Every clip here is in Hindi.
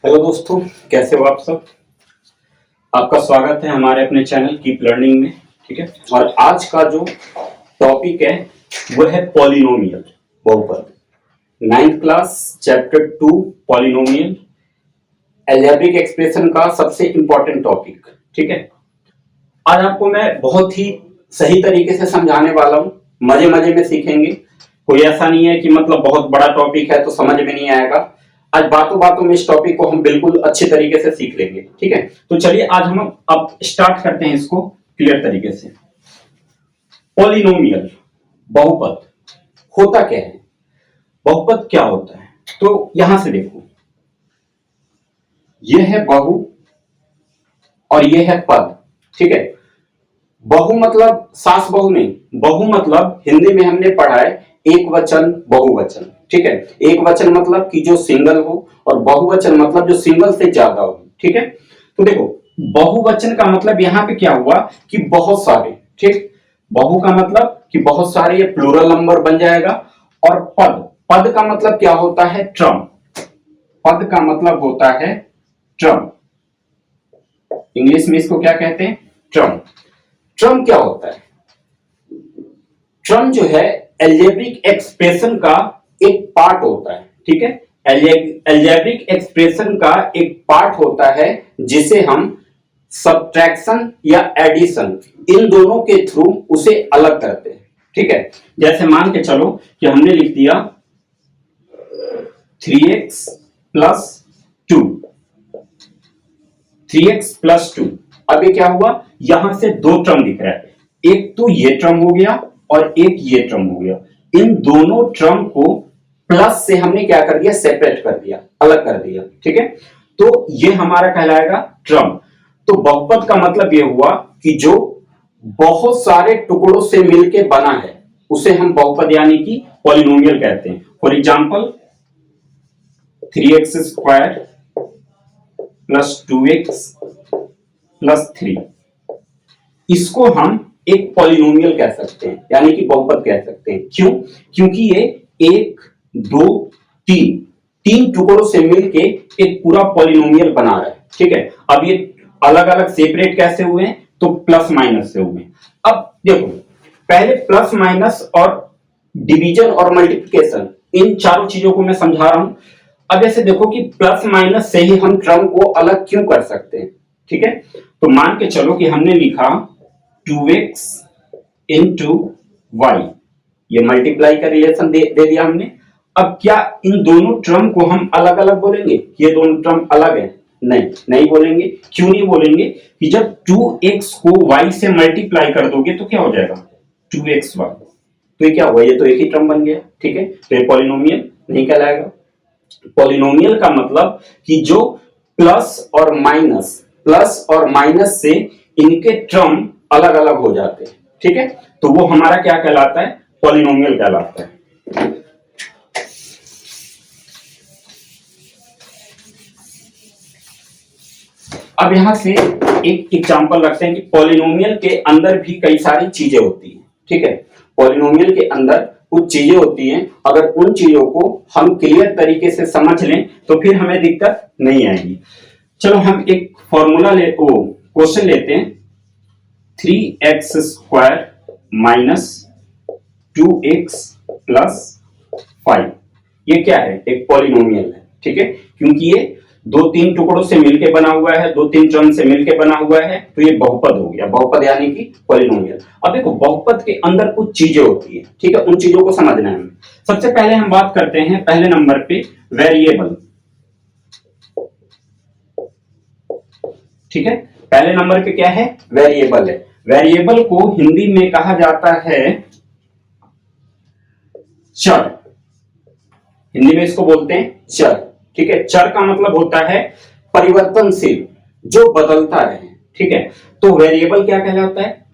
हेलो दोस्तों, कैसे हो आप सब। आपका स्वागत है हमारे अपने चैनल कीप लर्निंग में। ठीक है, और आज का जो टॉपिक है वो है पॉलिनोमियल, बहुपद। Ninth class chapter 2 polynomial, algebraic expression का सबसे इंपॉर्टेंट टॉपिक। ठीक है, आज आपको मैं बहुत ही सही तरीके से समझाने वाला हूँ। मजे मजे में सीखेंगे। कोई ऐसा नहीं है कि मतलब बहुत बड़ा टॉपिक है तो समझ में नहीं आएगा। आज बातों बातों में इस टॉपिक को हम बिल्कुल अच्छे तरीके से सीख लेंगे। ठीक है, तो चलिए आज हम अब स्टार्ट करते हैं इसको क्लियर तरीके से। पॉलिनोमियल, बहुपद होता क्या है, बहुपद क्या होता है। तो यहां से देखो, यह है बहु और यह है पद। ठीक है, बहु मतलब सास बहु नहीं, बहु मतलब हिंदी में हमने पढ़ा है एक वचन बहुवचन। ठीक है, एक वचन मतलब कि जो सिंगल हो और बहुवचन मतलब जो सिंगल से ज्यादा हो। ठीक है, तो देखो बहुवचन का मतलब यहां पे क्या हुआ कि बहुत सारे। ठीक, बहु का मतलब कि बहुत सारे, ये प्लूरल नंबर बन जाएगा। और पद, पद का मतलब क्या होता है, ट्रम। पद का मतलब होता है ट्रम। इंग्लिश में इसको क्या कहते हैं, ट्रम। ट्रम क्या होता है, ट्रम जो है अलजेब्रिक एक्सप्रेशन का एक पार्ट होता है। ठीक है, अलजेब्रिक एक्सप्रेशन का एक पार्ट होता है जिसे हम सब्ट्रैक्शन या एडिशन, इन दोनों के थ्रू उसे अलग करते हैं। ठीक है, जैसे मान के चलो कि हमने लिख दिया 3x प्लस 2, 3x+2। अब ये क्या हुआ, यहां से दो टर्म दिख रहा है, एक तो ये टर्म हो गया और एक ये टर्म हो गया। इन दोनों टर्म को प्लस से हमने क्या कर दिया, सेपरेट कर दिया, अलग कर दिया। ठीक है, तो ये हमारा कहलाएगा टर्म। तो बहुपद का मतलब ये हुआ कि जो बहुत सारे टुकड़ों से मिलके बना है उसे हम बहुपद यानी कि पॉलिनोमियल कहते हैं। For example 3x² plus 2x+3, इसको हम एक पॉलिनोमियल कह सकते हैं यानी कि बहुपद कह सकते हैं। क्यों, क्योंकि ये एक दो तीन, तीन टुकड़ों से मिलके एक पूरा पॉलिनोमियल बना रहा है। ठीक है, अब ये अलग अलग सेपरेट कैसे हुए हैं, तो प्लस माइनस से हुए। अब देखो, पहले प्लस माइनस और डिवीजन और मल्टीप्लिकेशन, इन चारों चीजों को मैं समझा रहा हूं। अब ऐसे देखो कि प्लस माइनस से ही हम टर्म को अलग क्यों कर सकते हैं। ठीक है, तो मान के चलो कि हमने लिखा 2x इंटू वाई, ये मल्टीप्लाई का रिलेशन दे दिया हमने। अब क्या इन दोनों टर्म को हम अलग अलग बोलेंगे, ये दोनों टर्म अलग है, नहीं नहीं बोलेंगे। क्यों नहीं बोलेंगे, कि जब 2x को y से मल्टीप्लाई कर दोगे तो क्या हो जाएगा, 2xy। तो ये क्या हुआ, ये तो एक ही टर्म बन गया। ठीक है, तो ये पॉलिनोमियल नहीं कहलाएगा। पॉलिनोमियल का मतलब कि जो प्लस और माइनस से इनके टर्म अलग अलग हो जाते हैं। ठीक है, तो वो हमारा क्या कहलाता है, पॉलिनोमियल कहलाता है। अब यहां से एक एग्जांपल रखते हैं कि पॉलिनोमियल के अंदर भी कई सारी चीजें होती हैं। ठीक है, पॉलिनोमियल के अंदर कुछ चीजें होती हैं, अगर उन चीजों को हम क्लियर तरीके से समझ लें तो फिर हमें दिक्कत नहीं आएगी। चलो हम एक फॉर्मूला क्वेश्चन लेते हैं। 3x² माइनस 2x+5, ये क्या है, एक पॉलिनोमियल है। ठीक है, क्योंकि ये दो तीन टुकड़ों से मिलके बना हुआ है, दो तीन टर्म से मिलके बना हुआ है, तो ये बहुपद हो गया। बहुपद यानी कि पॉलिनोमियल। अब देखो बहुपद के अंदर कुछ चीजें होती है। ठीक है, उन चीजों को समझना है हमें। सबसे पहले हम बात करते हैं पहले नंबर पे वेरिएबल। ठीक है, पहले नंबर पे क्या है, वेरिएबल है। वेरिएबल को हिंदी में कहा जाता है चर, हिंदी में इसको बोलते हैं चर। ठीक है, चर का मतलब होता है परिवर्तनशील, जो बदलता रहे। ठीक है, तो वेरिएबल क्या कहलाता है,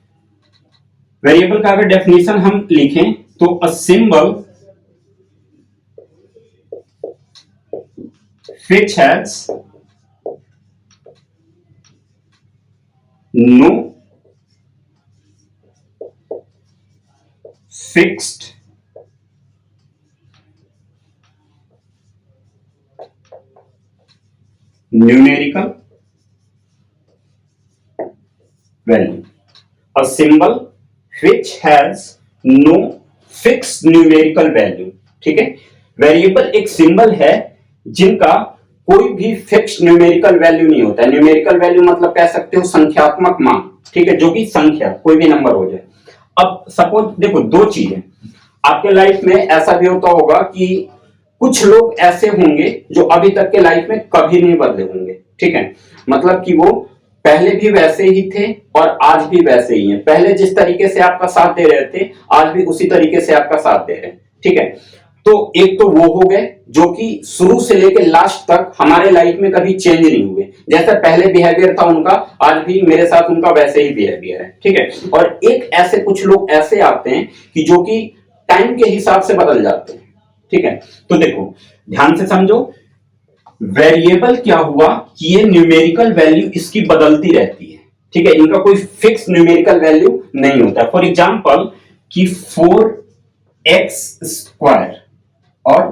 वेरिएबल का अगर डेफिनेशन हम लिखें तो a symbol which has no fixed numerical value, a symbol which has no fixed numerical value। ठीक है, वेरिएबल एक सिंबल है जिनका कोई भी फिक्स्ड न्यूमेरिकल वैल्यू नहीं होता है। न्यूमेरिकल वैल्यू मतलब कह सकते हो संख्यात्मक मान, ठीक है, जो कि संख्या कोई भी नंबर हो जाए। अब सपोज देखो दो चीजें आपके लाइफ में ऐसा भी होता होगा कि कुछ लोग ऐसे होंगे जो अभी तक के लाइफ में कभी नहीं बदले होंगे, ठीक है, मतलब कि वो पहले भी वैसे ही थे और आज भी वैसे ही हैं। पहले जिस तरीके से आपका साथ दे रहे थे आज भी उसी तरीके से आपका साथ दे रहे हैं, ठीक है। तो एक तो वो हो गए जो कि शुरू से लेकर लास्ट तक हमारे लाइफ में कभी चेंज नहीं हुए, जैसा पहले बिहेवियर था उनका आज भी मेरे साथ उनका वैसे ही बिहेवियर है, ठीक है। और एक ऐसे कुछ लोग ऐसे आते हैं कि जो कि टाइम के हिसाब से बदल जाते हैं, ठीक है। तो देखो ध्यान से समझो, वेरिएबल क्या हुआ कि ये न्यूमेरिकल वैल्यू इसकी बदलती रहती है, ठीक है, इनका कोई फिक्स न्यूमेरिकल वैल्यू नहीं होता। फॉर एग्जांपल कि 4x² और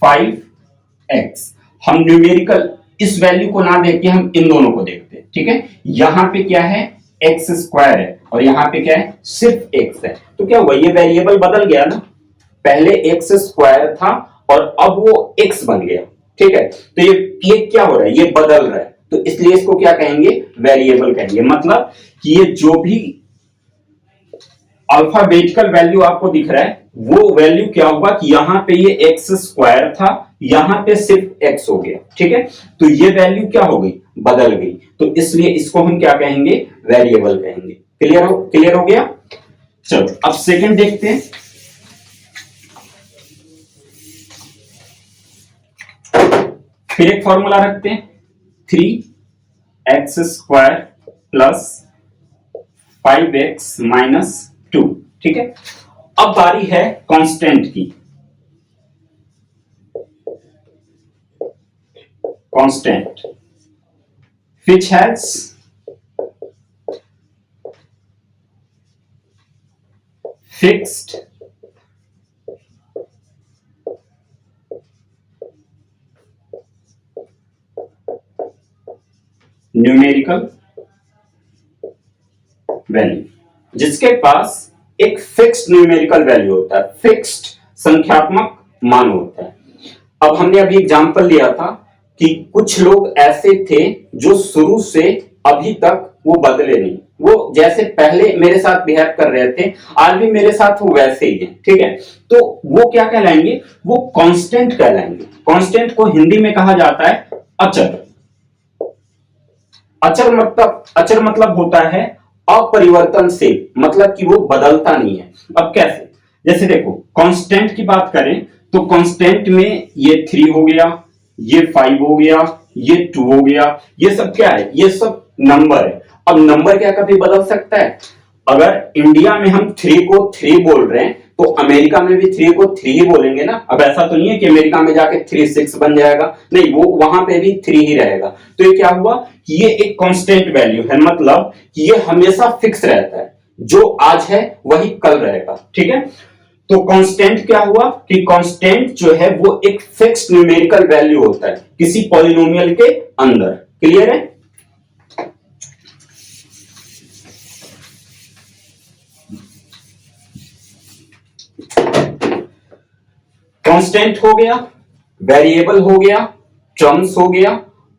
5x, हम न्यूमेरिकल इस वैल्यू को ना देख के हम इन दोनों को देखते हैं, ठीक है। यहां पे क्या है x² है और यहां पे क्या है सिर्फ x है, तो क्या हुआ ये वेरिएबल बदल गया ना, पहले x² था और अब वो x बन गया, ठीक है। तो ये क्या हो रहा है, ये बदल रहा है, तो इसलिए इसको क्या कहेंगे वेरिएबल कहेंगे। मतलब कि ये जो भी अल्फाबेटिकल वैल्यू आपको दिख रहा है वो वैल्यू क्या हुआ कि यहां पे ये x² था, यहां पे सिर्फ x हो गया, ठीक है। तो ये वैल्यू क्या हो गई बदल गई, तो इसलिए इसको हम क्या कहेंगे वेरिएबल कहेंगे। क्लियर हो गया। चलो अब सेकंड देखते हैं। फिर एक फॉर्मूला रखते हैं 3x² प्लस 5x माइनस 2, ठीक है। अब बारी है कांस्टेंट की। Constant which has fixed numerical value, जिसके पास एक फिक्स्ड न्यूमेरिकल वैल्यू होता है, फिक्स्ड संख्यात्मक मान होता है। अब हमने अभी एग्जांपल लिया था कि कुछ लोग ऐसे थे जो शुरू से अभी तक वो बदले नहीं, वो जैसे पहले मेरे साथ बिहेव कर रहे थे आज भी मेरे साथ वो वैसे ही है, ठीक है। तो वो क्या कहलाएंगे, वो कांस्टेंट कहलाएंगे। कांस्टेंट को हिंदी में कहा जाता है अचर। अचर मतलब होता है अपरिवर्तनशील, मतलब कि वो बदलता नहीं है। अब कैसे, जैसे देखो कांस्टेंट की बात करें तो कांस्टेंट में ये 3 हो गया, ये 5 हो गया, ये 2 हो गया, ये सब क्या है, ये सब नंबर है। अब नंबर क्या कभी बदल सकता है, अगर इंडिया में हम 3 को 3 बोल रहे हैं तो अमेरिका में भी 3 को 3 ही बोलेंगे ना। अब ऐसा तो नहीं है कि अमेरिका में जाके 3 6 बन जाएगा, नहीं, वो वहां पे भी 3 ही रहेगा। तो ये क्या हुआ कि ये एक कांस्टेंट वैल्यू है, मतलब कि ये हमेशा फिक्स रहता है, जो आज है वही कल रहेगा, ठीक है। तो कांस्टेंट क्या हुआ कि कांस्टेंट जो है वो एक फिक्स्ड न्यूमेरिकल वैल्यू होता है किसी पॉलिनोमियल के अंदर। क्लियर है। कांस्टेंट हो गया, वेरिएबल हो गया, टर्म्स हो गया,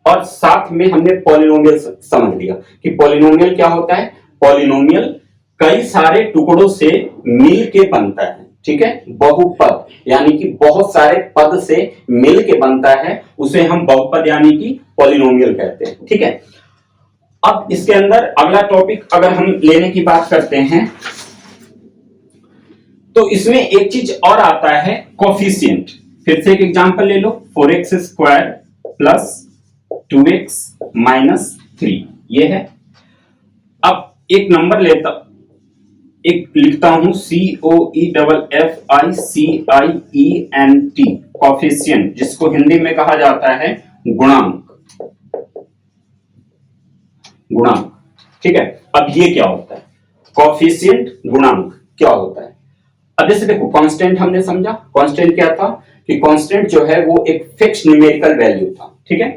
और साथ में हमने पॉलिनोमियल समझ लिया कि पॉलिनोमियल क्या होता है। पॉलिनोमियल कई सारे टुकड़ों से मिल के बनता है, ठीक है। बहुपद यानी कि बहुत सारे पद से मिल के बनता है, उसे हम बहुपद यानी कि पॉलिनोमियल कहते हैं, ठीक है। अब इसके अंदर अगला टॉपिक अगर हम लेने की बात करते हैं तो इसमें एक चीज और आता है कोफिशिएंट। फिर से एक एग्जांपल ले लो, 4x² प्लस 2x माइनस 3, ये है। अब एक नंबर लिखता हूं COEFFICIENT, कोफिशिएंट, जिसको हिंदी में कहा जाता है गुणांक। ठीक है। अब ये क्या होता है, कोफिशिएंट गुणांक क्या होता है। अब जैसे देखो कांस्टेंट हमने समझा, कांस्टेंट क्या था कि कांस्टेंट जो है वो एक फिक्स्ड न्यूमेरिकल वैल्यू था, ठीक है।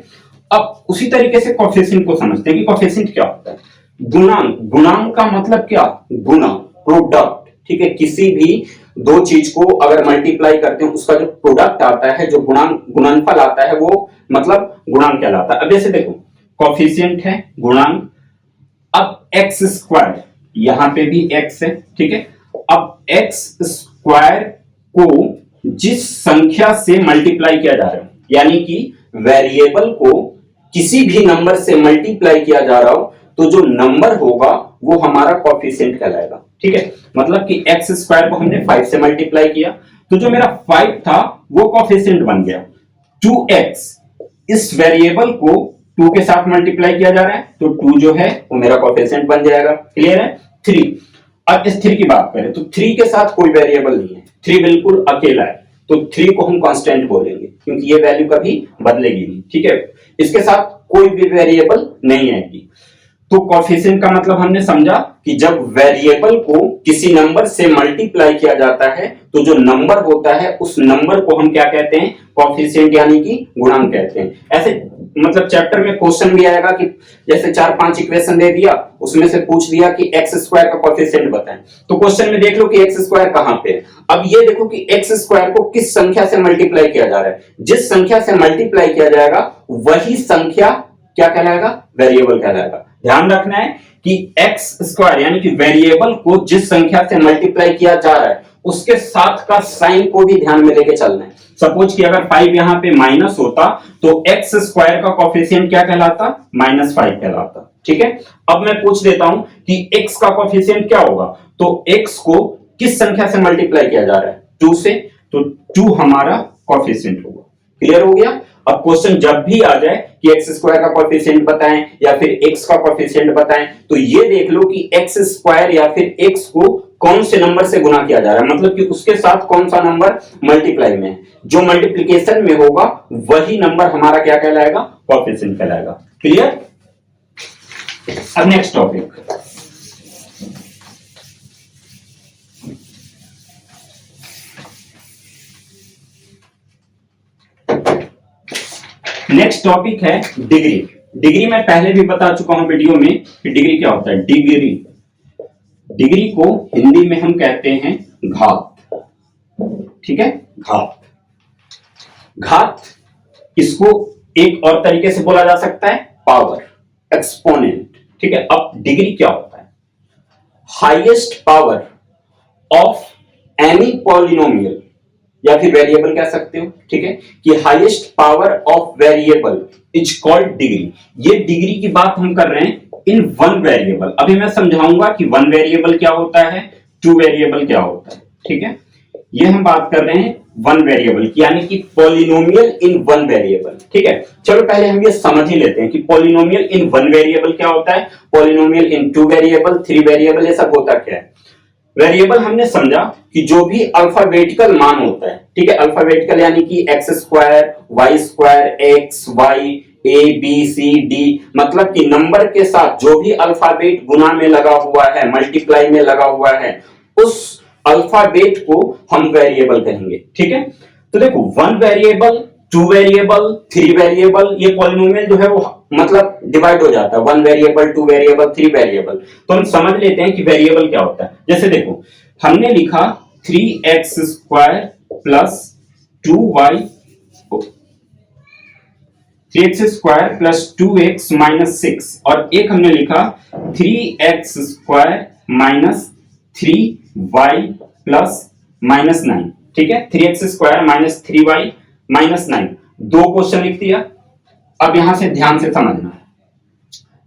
अब उसी तरीके से कोफिशिएंट को समझते हैं कि कोफिशिएंट क्या होता है। गुणांक, गुणांक का मतलब क्या, गुना, प्रोडक्ट, ठीक है। किसी भी दो चीज को अगर मल्टीप्लाई करते हैं उसका जो प्रोडक्ट आता है, जो गुणांक गुणनफल आता है, वो मतलब गुणांक कहलाता है। अब जैसे देखो कोफिशिएंट है, गुणांक। अब एक्स स्क्वायर, यहां पे भी एक्स है, ठीक है। अब एक्स स्क्वायर को जिस संख्या से मल्टीप्लाई किया जा रहा है, यानी कि वेरिएबल को किसी भी नंबर से मल्टीप्लाई किया जा रहा हो, तो जो नंबर होगा वो हमारा कोफिशिएंट कहलाएगा, ठीक है। मतलब कि एक्स स्क्वायर को हमने 5 से मल्टीप्लाई किया, तो जो मेरा 5 था वो कोफिशिएंट बन गया। 2x, इस वेरिएबल को 2 के साथ मल्टीप्लाई किया जा रहा है, तो 2 जो है वो मेरा कोफिशिएंट बन जाएगा। क्लियर है। 3, अब इस 3 की बात करें तो 3 के साथ कोई वेरिएबल नहीं है, 3 बिल्कुल अकेला है, तो 3 को हम कांस्टेंट बोलेंगे क्योंकि ये वैल्यू कभी बदलेगी नहीं, ठीक है। इसके साथ कोई भी वेरिएबल नहीं आएगी। तो कोफिशिएंट का मतलब हमने समझा कि जब वेरिएबल को किसी नंबर से मल्टीप्लाई किया जाता है, तो जो नंबर होता है उस नंबर को हम क्या कहते हैं, कोफिशिएंट यानी कि गुणांक कहते हैं। ऐसे मतलब चैप्टर में क्वेश्चन भी आएगा कि जैसे 4-5 इक्वेशन दे दिया, उसमें से पूछ दिया कि एक्स स्क्वायर का कोफिशिएंट बताएं, तो क्वेश्चन में देख लो कि एक्स स्क्वायर कहां पे है। अब ये देखो कि एक्स स्क्वायर को किस संख्या से मल्टीप्लाई किया जा रहा है, जिस संख्या से मल्टीप्लाई किया जाएगा वही संख्या क्या कहलाएगा, वेरिएबल कहलाएगा। ध्यान रखना है कि एक्स स्क्वायर यानी कि वेरिएबल को जिस संख्या से मल्टीप्लाई किया जा रहा है उसके साथ का साइन को भी ध्यान में लेके चलना है। सपोज कि अगर 5 यहां पे माइनस होता तो एक्स स्क्वायर का कोफिशिएंट क्या कहलाता, -5 कहलाता, ठीक है। अब मैं पूछ देता हूं कि एक्स का कोफिशिएंट क्या होगा, तो एक्स को किस संख्या से मल्टीप्लाई किया जा रहा है, 2 से, तो 2 हमारा कोफिशिएंट होगा। क्लियर हो गया। अब क्वेश्चन जब भी आ जाए कि एक्स स्क्वायर का कोफिशिएंट बताएं या फिर एक्स का कोफिशिएंट बताएं, तो ये देख लो कि एक्स स्क्वायर या फिर एक्स को कौन से नंबर से गुना किया जा रहा है, मतलब कि उसके साथ कौन सा नंबर मल्टीप्लाई में है। जो मल्टीप्लिकेशन में होगा वही नंबर हमारा क्या कहलाएगा, कोफिशिएंट कहलाएगा। क्लियर। अब नेक्स्ट टॉपिक, नेक्स्ट टॉपिक है डिग्री। डिग्री मैं पहले भी बता चुका हूं वीडियो में कि डिग्री क्या होता है। डिग्री, डिग्री को हिंदी में हम कहते हैं घात, ठीक है, घात। घात, इसको एक और तरीके से बोला जा सकता है पावर, एक्सपोनेंट, ठीक है। अब डिग्री क्या होता है, highest power of any polynomial या फिर वेरिएबल कह सकते हो, ठीक है, कि highest power of variable is called degree. ये डिग्री की बात हम कर रहे हैं इन वन वेरिएबल। अभी मैं समझाऊंगा कि वन वेरिएबल क्या होता है, टू वेरिएबल क्या होता है, ठीक है। ये हम बात कर रहे हैं वन वेरिएबल की, यानी कि पॉलिनोमियल इन वन वेरिएबल, ठीक है। चलो पहले हम ये समझ ही लेते हैं कि पॉलिनोमियल इन वन वेरिएबल क्या होता है, पॉलिनोमियल इन टू वेरिएबल, थ्री वेरिएबल, ये सब होता क्या है। वेरिएबल हमने समझा कि जो भी अल्फाबेटिकल मान होता है, ठीक है, अल्फाबेटिकल यानी कि x square, y square, x, y, a, b, c, d, मतलब कि नंबर के साथ जो भी अल्फाबेट गुना में लगा हुआ है, मल्टीप्लाई में लगा हुआ है, उस अल्फाबेट को हम वेरिएबल कहेंगे, ठीक है। तो देखो one variable, two variable, three variable, ये पॉलिनोमियल जो है वो मतलब डिवाइड हो जाता है, one variable, two variable, three variable. तो हम समझ लेते हैं कि वेरिएबल क्या होता है। जैसे देखो हमने लिखा 3x square plus 2y, 3x square plus 2x minus 6, और एक हमने लिखा 3x square minus 3y plus minus 9, ठीक है, 3x square minus 3y minus 9। दो क्वेश्चन लिख दिया। अब यहां से ध्यान से समझना है,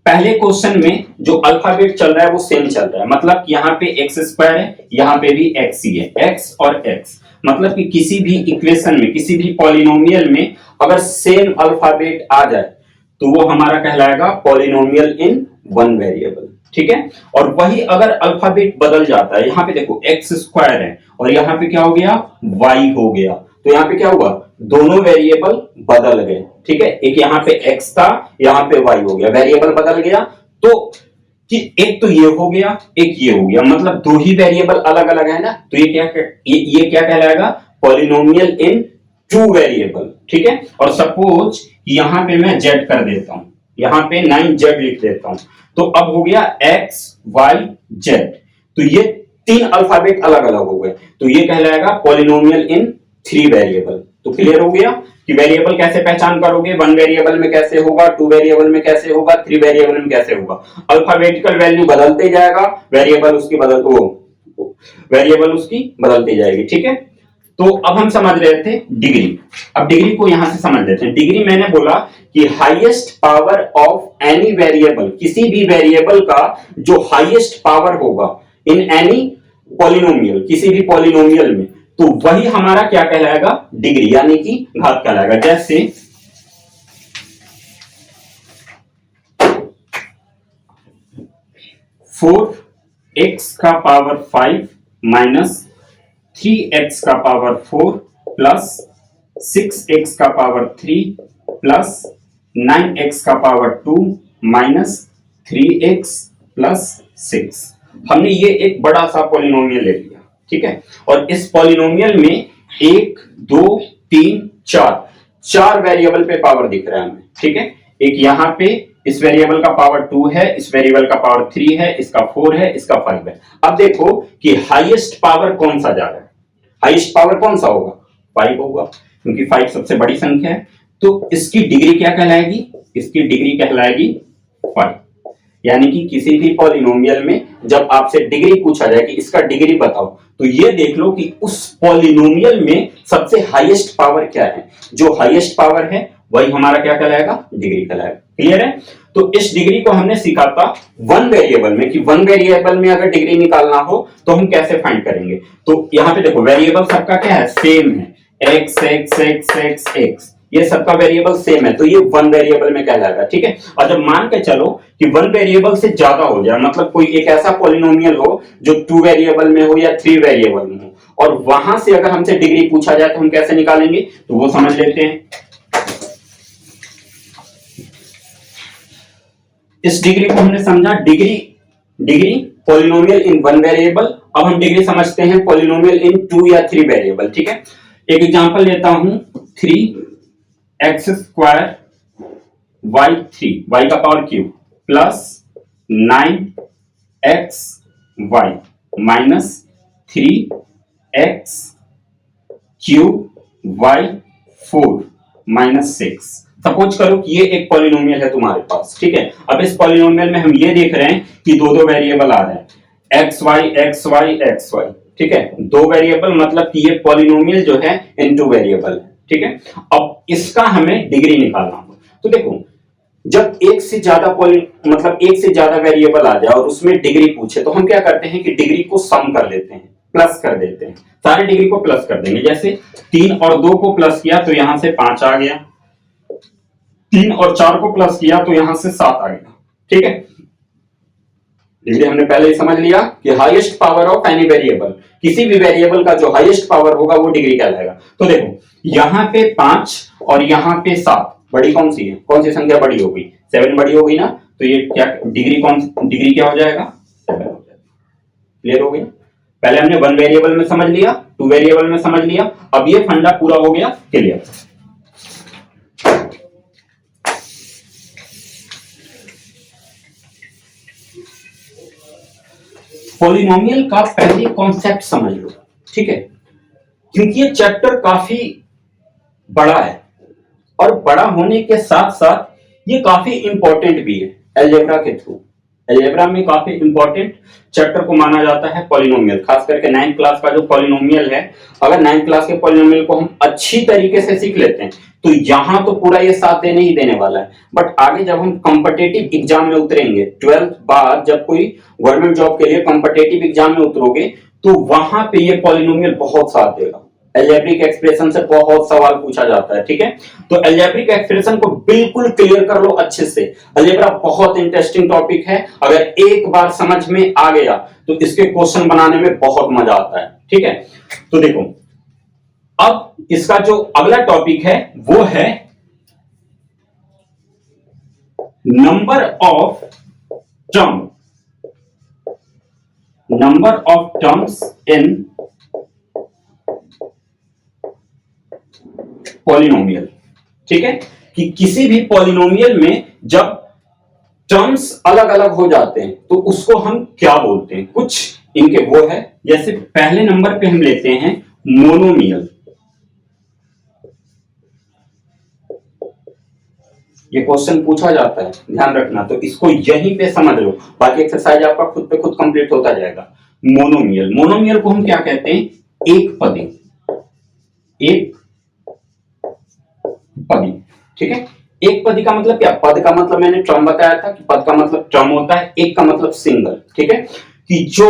पहले क्वेश्चन में जो अल्फाबेट चल रहा है वो सेम चल रहा है, मतलब यहाँ पे एक्स स्क्वायर है, यहाँ पे भी एक्स ही है, एक्स और एक्स, मतलब कि किसी भी इक्वेशन में, किसी भी पॉलिनोमियल में अगर सेम अल्फाबेट आ जाए तो वो हमारा कहलाएगा पॉलिनोमियल इन वन वेरिएबल, ठीक है। और वही अगर अल्फाबेट बदल जाता है, यहाँ पे देखो एक्स स्क्वायर है और यहाँ पे क्या हो गया, वाई हो गया, तो यहाँ पे क्या हुआ, दोनों वेरिएबल बदल गए, ठीक है। एक यहाँ पे x था, यहाँ पे y हो गया, वेरिएबल बदल गया, तो कि एक तो ये हो गया, एक ये हो गया, मतलब दो ही वेरिएबल अलग अलग है ना, तो ये क्या कहलाएगा, पॉलिनोमियल इन टू वेरिएबल, ठीक है। और सपोज कि यहाँ पे मैं z कर देता हूं, यहाँ पे 9z लिख देता हूं, तो अब हो गया x y z। तो ये तीन अल्फाबेट अलग अलग हो गए, तो ये कहलाएगा पॉलिनोमियल इन 3 वेरिएबल। तो क्लियर हो गया कि वेरिएबल कैसे पहचान करोगे, 1 वेरिएबल में कैसे होगा, 2 वेरिएबल में कैसे होगा, 3 वेरिएबल में कैसे होगा। अल्फाबेटिकल वैल्यू बदलते जाएगा, वेरिएबल उसकी बदलती जाएगी। ठीक है, तो अब हम समझ रहे थे डिग्री। अब डिग्री को यहां से समझ लेते हैं। डिग्री मैंने बोला कि highest power of any variable, किसी भी वेरिएबल का जो हाईएस्ट पावर होगा इन एनी पॉलिनोमियल, किसी भी पॉलिनोमियल में, तो वही हमारा क्या कहलाएगा, डिग्री यानी कि घात कहलाएगा। जैसे 4x का पावर 5 माइनस 3x का पावर 4 प्लस 6x का पावर 3 प्लस 9x का पावर 2 माइनस 3x प्लस 6। हमने ये एक बड़ा सा पॉलिनोमियल ले लिया। ठीक है, और इस पॉलिनोमियल में 1 2 3 4 वेरिएबल पे पावर दिख रहा है हमें। ठीक है, एक यहाँ पे इस वेरिएबल का पावर 2 है, इस वेरिएबल का पावर 3 है, इसका 4 है, इसका 5 है। अब देखो कि हाईएस्ट पावर कौन सा जा रहा है, हाईएस्ट पावर कौन सा होगा, 5 होगा, क्योंकि 5 सबसे बड़ी संख्या है। तो इसकी डिग्री क्या कहलाएगी, इसकी डिग्री कहलाएगी 5। यानी कि किसी भी पॉलिनोमियल में जब आपसे डिग्री पूछा जाए कि इसका डिग्री बताओ, तो ये देख लो कि उस पॉलिनोमियल में सबसे हाईएस्ट पावर क्या है, जो हाईएस्ट पावर है वही हमारा क्या कहलाएगा, डिग्री कहलाएगा। क्लियर है, तो इस डिग्री को हमने सीखा था 1 वेरिएबल में कि 1 वेरिएबल में अगर डिग्री निकालना हो तो हम कैसे फाइंड करेंगे। तो यहाँ पे देखो वेरिएबल सबका क्या है, सेम है, x x x x x, ये सबका वेरिएबल सेम है, तो ये 1 वेरिएबल में कहलाएगा। ठीक है, और जब मान के चलो कि 1 वेरिएबल से ज्यादा हो जाए, मतलब कोई एक ऐसा पॉलिनोमियल हो जो 2 वेरिएबल में हो या 3 वेरिएबल में हो, और वहां से अगर हमसे डिग्री पूछा जाए तो हम कैसे निकालेंगे, तो वो समझ लेते हैं। इस डिग्री को हमने समझा, डिग्री पॉलिनोमियल इन 1 वेरिएबल। अब हम डिग्री समझते हैं पॉलिनोमियल इन 2 या 3 वेरिएबल। ठीक है, एक एग्जांपल लेता हूं, 3x स्क्वायर y3 y का power cube plus 9x y minus 3x cube y4 minus 6। Suppose करो कि ये एक पॉलिनोमियल है तुम्हारे पास। ठीक है, अब इस पॉलिनोमियल में हम ये देख रहे हैं कि दो वेरिएबल आ रहे हैं, एक्स वाई। ठीक है, 2 वेरिएबल, मतलब कि ये पॉलिनोमियल जो है इन 2 वेरिएबल है। ठीक है, अब इसका हमें डिग्री निकालना होगा। तो देखो जब एक से ज्यादा वेरिएबल आ जाए और उसमें डिग्री पूछे, तो हम क्या करते हैं कि डिग्री को सम कर देते हैं, प्लस कर देते हैं, सारे डिग्री को प्लस कर देंगे। जैसे 3 और 2 को प्लस किया तो यहां से 5 आ गया, 3 और 4 को प्लस किया तो यहां से 7 आ गया। ठीक है, डिग्री हमने पहले ही समझ लिया कि highest power of any variable, किसी भी वेरिएबल का जो हाईएस्ट पावर होगा वो डिग्री कहलाएगा। तो देखो यहां पे 5 और यहां पे 7, बड़ी कौन सी है, कौन सी संख्या बड़ी होगी, 7 बड़ी होगी ना, तो ये क्या डिग्री क्या हो जाएगा, 7 हो जाएगा। क्लियर हो गया, पहले हमने 1 वेरिएबल में समझ लिया, 2 वेरिएबल में समझ लिया, अब ये फंडा पूरा हो गया क्लियर। पॉलिनोमियल का पहले कॉन्सेप्ट समझ लो। ठीक है, क्योंकि ये चैप्टर काफी बड़ा है और बड़ा होने के साथ साथ ये काफी इंपॉर्टेंट भी है अलजेब्रा के थ्रू। अलजेब्रा में काफी इंपॉर्टेंट चैप्टर को माना जाता है पॉलिनोमियल, खास करके 9th क्लास का जो पॉलिनोमियल है। अगर 9th क्लास के पॉलिनोमियल को हम अच्छी तरीके से सीख लेते हैं तो यहां तो पूरा ये साथ देने ही देने वाला है, बट आगे जब हम कॉम्पिटिटिव एग्जाम में उतरेंगे, 12th बाद जब कोई गवर्नमेंट जॉब के लिए कॉम्पिटिटिव एग्जाम में उतरोगे, तो वहां पे ये पॉलिनोमियल बहुत साथ देगा। अलजेब्रिक एक्सप्रेशन से बहुत सवाल पूछा जाता है। ठीक है, तो अलजेब्रिक एक्सप्रेशन को बिल्कुल क्लियर कर लो अच्छे से। अलजेब्रा बहुत इंटरेस्टिंग टॉपिक है, अगर एक बार समझ में आ गया तो इसके क्वेश्चन बनाने में बहुत मजा आता है। ठीक है, तो देखो अब इसका जो अगला टॉपिक है वो है number of terms in polynomial. ठीक है, कि किसी भी पॉलिनोमियल में जब टर्म्स अलग अलग हो जाते हैं तो उसको हम क्या बोलते हैं, कुछ इनके वो है। जैसे पहले नंबर पे हम लेते हैं मोनोमियल। ये क्वेश्चन पूछा जाता है, ध्यान रखना, तो इसको यहीं पे समझ लो, बाकी एक्सरसाइज आपका खुद पे खुद कंप्लीट होता जाएगा। मोनोमियल, मोनोमियल को हम क्या कहते हैं, एक पदी, एक पदी, ठीक है। एक पदी का मतलब क्या, पद का मतलब मैंने टर्म बताया था कि पद का मतलब टर्म होता है, एक का मतलब सिंगल, ठीक है, कि जो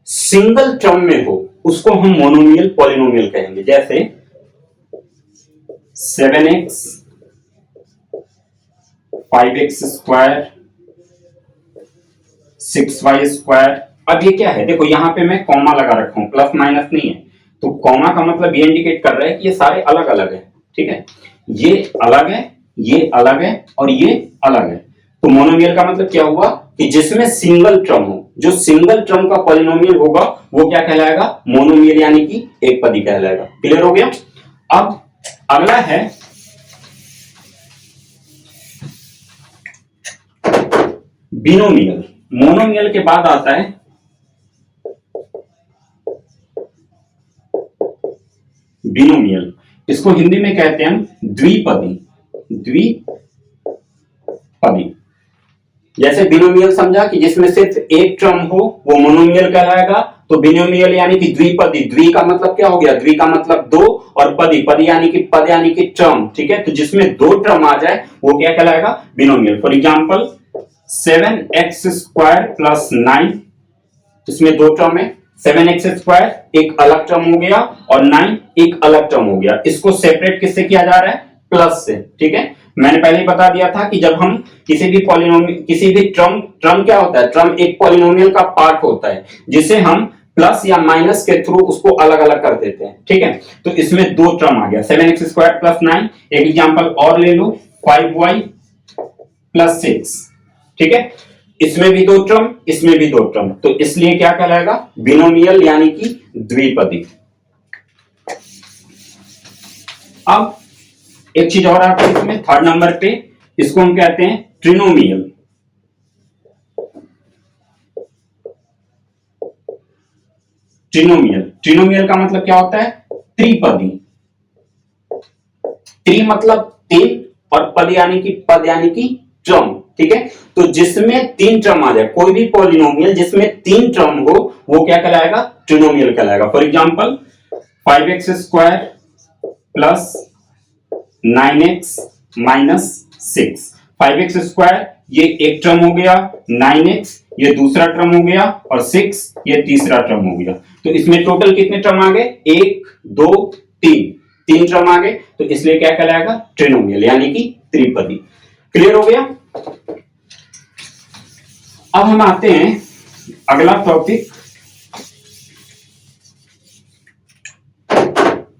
सिंगल टर्म में हो उसको हम मोनोमियल पॉलिनोमियल कहेंगे। जैसे 7x 5x square 6y square. अब ये क्या है, देखो यहां पे मैं कॉमा लगा रखा हूं, प्लस माइनस नहीं है, तो कॉमा का मतलब ये इंडिकेट कर रहा है कि ये सारे अलग अलग है, ठीक है, ये अलग है, ये अलग है और ये अलग है। तो मोनोमियल का मतलब क्या हुआ कि जिसमें सिंगल टर्म हो, जो सिंगल टर्म का पॉलिनोमियल होगा वो क्या कहलाएगा, मोनोमियल, यानी कि एक पदी कहलाएगा। क्लियर हो गया। अब अगला है बिनोमियल। मोनोमियल के बाद आता है बिनोमियल। इसको हिंदी में कहते हैं हम द्विपदी, द्विपदी। जैसे बिनोमियल समझा कि जिसमें सिर्फ एक टर्म हो वो मोनोमियल कहलाएगा, तो बिनोमियल यानी कि द्विपदी। द्वि का मतलब क्या हो गया, द्वि का मतलब दो, और पदी, पदी यानी कि पद यानी कि टर्म, ठीक है, तो जिसमें दो टर्म आ जाए वो क्या कहलाएगा, binomial. For example 7x square plus 9, इसमें दो टर्म है, 7x स्क्वायर एक अलग टर्म हो गया और 9 एक अलग टर्म हो गया। इसको सेपरेट किससे किया जा रहा है, प्लस से, ठीक है। मैंने पहले ही बता दिया था कि जब हम किसी भी पॉलिनोमियल, किसी भी टर्म क्या होता है, टर्म एक पॉलिनोमियल का पार्ट होता है जिसे हम प्लस या माइनस के थ्रू उसको अलग अलग कर देते हैं, ठीक है। तो इसमें दो टर्म आ गया, 7x स्क्वायर प्लस 9। एक एग्जांपल और ले लो, 5y प्लस 6, ठीक है, इसमें भी दो टर्म, इसमें भी दो टर्म, तो इसलिए क्या कहलाएगा, बिनोमियल यानी कि द्विपदी। अब एक चीज और आती है इसमें, थर्ड नंबर पे, इसको हम कहते हैं ट्रिनोमियल। ट्रिनोमियल, ट्रिनोमियल का मतलब क्या होता है, त्रिपदी। त्रि मतलब तीन और पद यानी कि टर्म, ठीक है, तो जिसमें तीन टर्म आ जाए, कोई भी पॉलिनोमियल जिसमें तीन टर्म हो वो क्या कहलाएगा, ट्रिनोमियल कहलाएगा। For example 5x square plus 9x minus 6, 5x square ये एक टर्म हो गया, 9x ये दूसरा टर्म हो गया और 6 ये तीसरा टर्म हो गया। तो इसमें टोटल कितने टर्म आ गए, 1 2 3, तीन टर्म आ गए, तो इसलिए क्या कहलाएगा, ट्रिनोमियल यानी कि त्रिपदी। क्लियर हो गया। अब हम आते हैं अगला टॉपिक,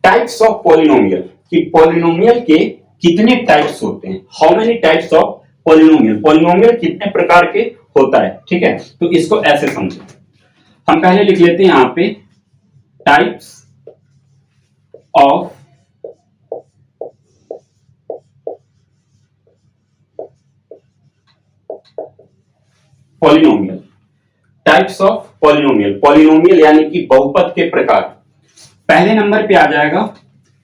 टाइप्स ऑफ पॉलिनोमियल, कि पॉलिनोमियल के कितने टाइप्स होते हैं, how many types of polynomial, polynomial कितने प्रकार के होता है, ठीक है। तो इसको ऐसे समझो, हम पहले लिख लेते हैं यहां पे types of polynomial. Types of polynomial, polynomial यानी कि बहुपद के प्रकार। पहले नंबर पे आ जाएगा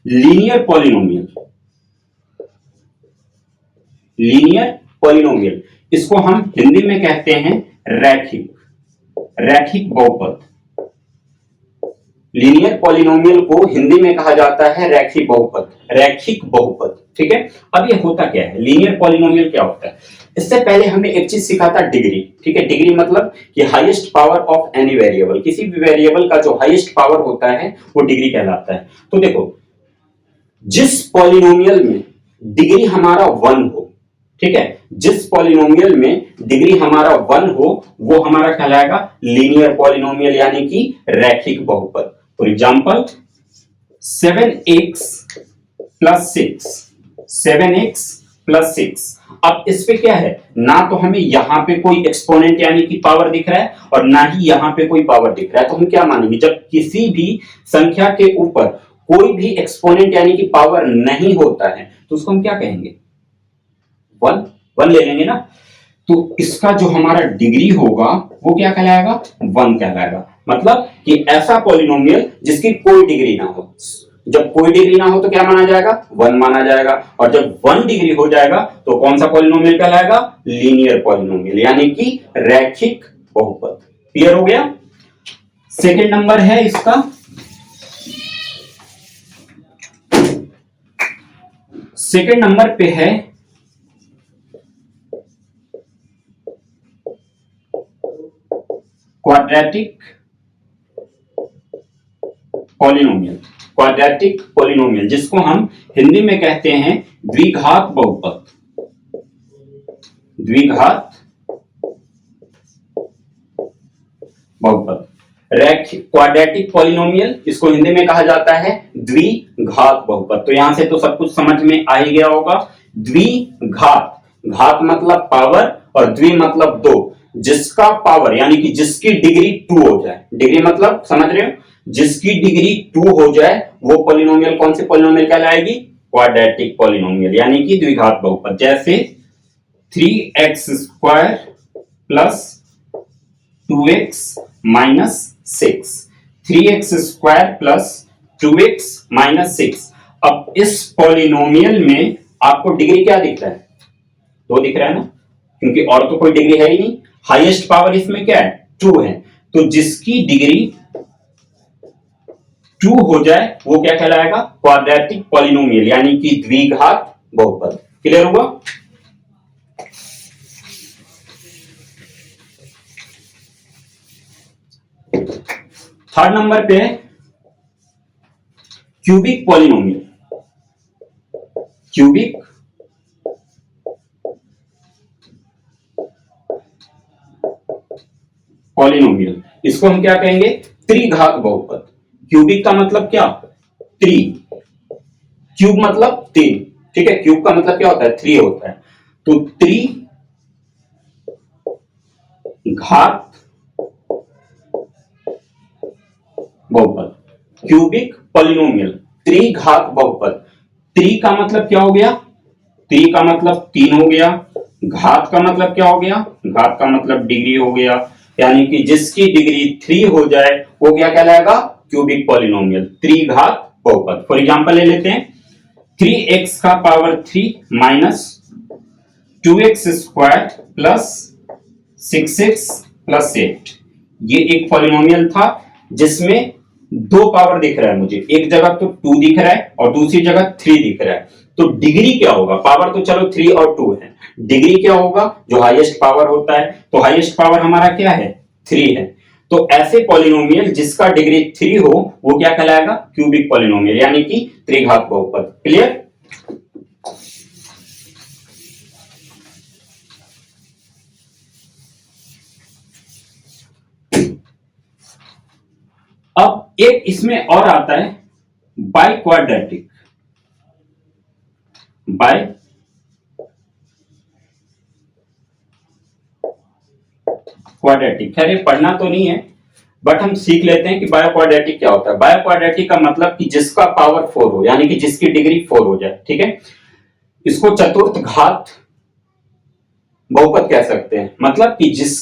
लीनियर पॉलिनोमियल। लीनियर पॉलिनोमियल, इसको हम हिंदी में कहते हैं रैखिक बहुपद। लीनियर पॉलिनोमियल को हिंदी में कहा जाता है रैखिक बहुपद, ठीक है। अब ये होता क्या है, लीनियर पॉलिनोमियल क्या होता है, इससे पहले हमने एक चीज सीखा था, डिग्री, ठीक है। डिग्री मतलब कि highest power of any variable, किसी भी वेरिएबल का जो हाईएस्ट पावर होता है वो डिग्री कहलाता है। तो देखो, जिस पॉलिनोमियल में डिग्री हमारा 1 हो, ठीक है, जिस पॉलिनोमियल में डिग्री हमारा 1 हो वो हमारा कहलाएगा लीनियर पॉलिनोमियल यानी कि रैखिक बहुपद। For example 7x plus 6, 7x plus 6। अब इस पे क्या है, ना तो हमें यहां पे कोई एक्सपोनेंट यानी कि पावर दिख रहा है और ना ही यहां पे कोई पावर दिख रहा है, तो हम क्या मानेंगे, जब किसी भी संख्या के ऊपर कोई भी एक्सपोनेंट यानी कि पावर नहीं होता है तो उसको हम क्या कहेंगे, वन, वन ले लेंगे ना, तो इसका जो हमारा डिग्री होगा वो क्या कहलाएगा, वन कहलाएगा। मतलब कि ऐसा पॉलिनोमियल जिसकी कोई डिग्री ना हो। जब कोई डिग्री ना हो तो क्या माना जाएगा, वन माना जाएगा, और जब वन डिग्री हो जाएगा तो कौन सा पॉलिनोमियल कहलाएगा, लीनियर पॉलिनोमियल, यानी कि रैखिक बहुपद। क्लियर हो गया। सेकंड नंबर है इसका, सेकंड नंबर पे है क्वाड्रेटिक पॉलिनोमियल। क्वाड्रेटिक पॉलिनोमियल जिसको हम हिंदी में कहते हैं द्विघात बहुपद। द्विघात बहुपद, क्वाड्रेटिक पॉलिनोमियल, इसको हिंदी में कहा जाता है द्विघात बहुपद। तो यहां से तो सब कुछ समझ में आ ही गया होगा। द्विघात, घात मतलब पावर और द्वि मतलब दो, जिसका पावर यानी कि जिसकी डिग्री 2 हो जाए, डिग्री मतलब समझ रहे हो, जिसकी डिग्री 2 हो जाए वो पॉलिनोमियल कौन से पॉलिनोमियल कहलाएगी, क्वाड्रेटिक पॉलिनोमियल, यानी कि द्विघात बहुपद। जैसे 3x² plus 2x minus 6, 3x² plus 2x minus 6। अब इस पॉलिनोमियल में आपको डिग्री क्या दिख रहा है, 2 दिख रहा है ना, क्योंकि और तो कोई डिग्री है ही नहीं। हाईएस्ट पावर इसमें क्या है, 2 है। तो जिसकी डिग्री 2 हो जाए वो क्या कहलाएगा, क्वाड्रेटिक पॉलिनोमियल, यानी कि द्विघात बहुपद। क्लियर हुआ। थर्ड नंबर पे है क्यूबिक पॉलिनोमियल। क्यूबिक पॉलिनोमियल, इसको हम क्या कहेंगे, त्रिघात बहुपद। क्यूबिक का मतलब क्या, त्रि, क्यूब मतलब 3, ठीक है, क्यूब का मतलब क्या होता है, 3 होता है। तो त्रिघात बहुपद, क्यूबिक पॉलिनोमियल, त्रिघात बहुपद। त्रि का मतलब क्या हो गया, त्रि का मतलब 3 हो गया, घात का मतलब क्या हो गया, घात का मतलब डिग्री हो गया, यानी कि जिसकी डिग्री 3 हो जाए वो क्या कहलाएगा, क्यूबिक पॉलिनोमियल, त्रिघात बहुपद। फॉर एग्जांपल ले लेते हैं, 3x का power 3 minus 2x² plus 6x plus 8। ये एक पॉलिनोमियल था जिसमें 2 पावर दिख रहा है मुझे, एक जगह तो 2 दिख रहा है और दूसरी जगह 3 दिख रहा है। तो डिग्री क्या होगा, पावर तो चलो 3 और 2 है, डिग्री क्या होगा, जो हाईएस्ट पावर होता है, तो हाईएस्ट पावर हमारा क्या है, 3 है। तो ऐसे पॉलिनोमियल जिसका डिग्री 3 हो वो क्या कहलाएगा, क्यूबिक पॉलिनोमियल, यानी कि त्रिघात बहुपद। क्लियर। अब एक इसमें और आता है बाय क्वाड्रेटिक। बाय क्वाड्रेटिक, खैर ये पढ़ना तो नहीं है बट हम सीख लेते हैं कि बायो क्वाड्रेटिक क्या होता है। बायो क्वाड्रेटिक का मतलब कि जिसका पावर 4 हो, यानी कि जिसकी डिग्री 4 हो जाए, ठीक है। इसको चतुर्थ घात बहुपद कह सकते हैं, मतलब कि जिस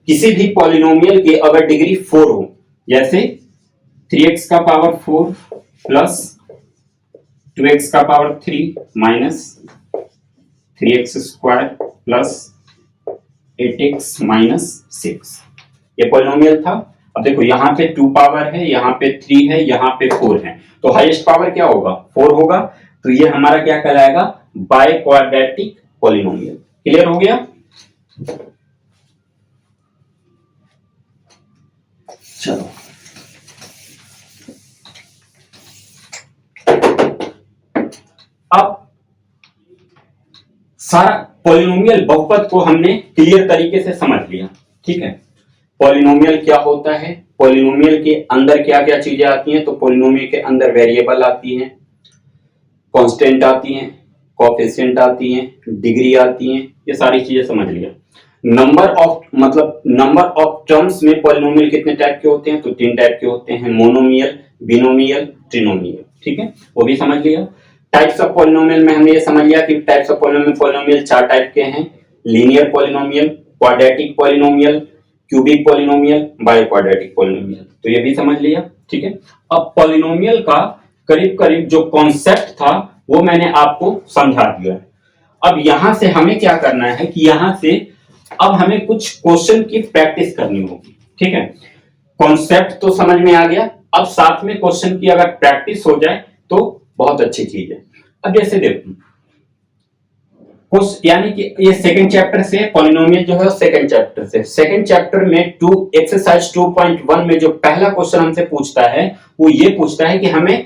किसी भी पॉलिनोमियल की अगर डिग्री 4 हो, जैसे 3x का पावर 4 प्लस 2x का power 3 minus 3x² plus 8x minus 6, ये पॉलिनोमियल था। अब देखो यहाँ पे 2 पावर है, यहाँ पे 3 है, यहाँ पे 4 है, तो हाईएस्ट पावर क्या होगा, 4 होगा। तो ये हमारा क्या कहलाएगा, बाय क्वाड्रेटिक पॉलिनोमियल। क्लियर हो गया। चलो अब सारा पॉलिनोमियल बहुपद को हमने क्लियर तरीके से समझ लिया, ठीक है। पॉलिनोमियल क्या होता है, पॉलिनोमियल के अंदर क्या क्या चीजें आती हैं, तो पॉलिनोमियल के अंदर वेरिएबल आती हैं, कांस्टेंट आती हैं, कोएफिशिएंट आती हैं, डिग्री आती हैं, ये सारी चीजें समझ लिया। नंबर ऑफ मतलब नंबर ऑफ टर्म्स में पॉलिनोमियल कितने टाइप के होते हैं, तो 3 टाइप के होते हैं, मोनोमियल, बिनोमियल, ट्रिनोमियल, ठीक है, वो भी समझ लिया। टाइप्स ऑफ पॉलिनोमियल में हमने ये समझ लिया कि टाइप्स ऑफ पॉलिनोमियल चार टाइप के हैं, linear polynomial, quadratic polynomial, cubic polynomial, bio quadratic polynomial, तो ये भी समझ लिया। ठीक है, अब पॉलिनोमियल का करीब करीब जो कॉन्सेप्ट था वो मैंने आपको समझा दिया। अब यहां से हमें क्या करना है कि यहां से अब हमें कुछ क्वेश्चन की प्रैक्टिस करनी होगी। ठीक है, कॉन्सेप्ट तो समझ में आ गया, अब साथ में क्वेश्चन की अगर प्रैक्टिस हो जाए तो बहुत अच्छी चीज है। अब जैसे देखो यानी कि ये सेकंड चैप्टर से पॉलिनोमियल जो है सेकंड चैप्टर से, सेकंड चैप्टर में एक्सरसाइज 2.1 में जो पहला क्वेश्चन हमसे पूछता है वो ये पूछता है कि हमें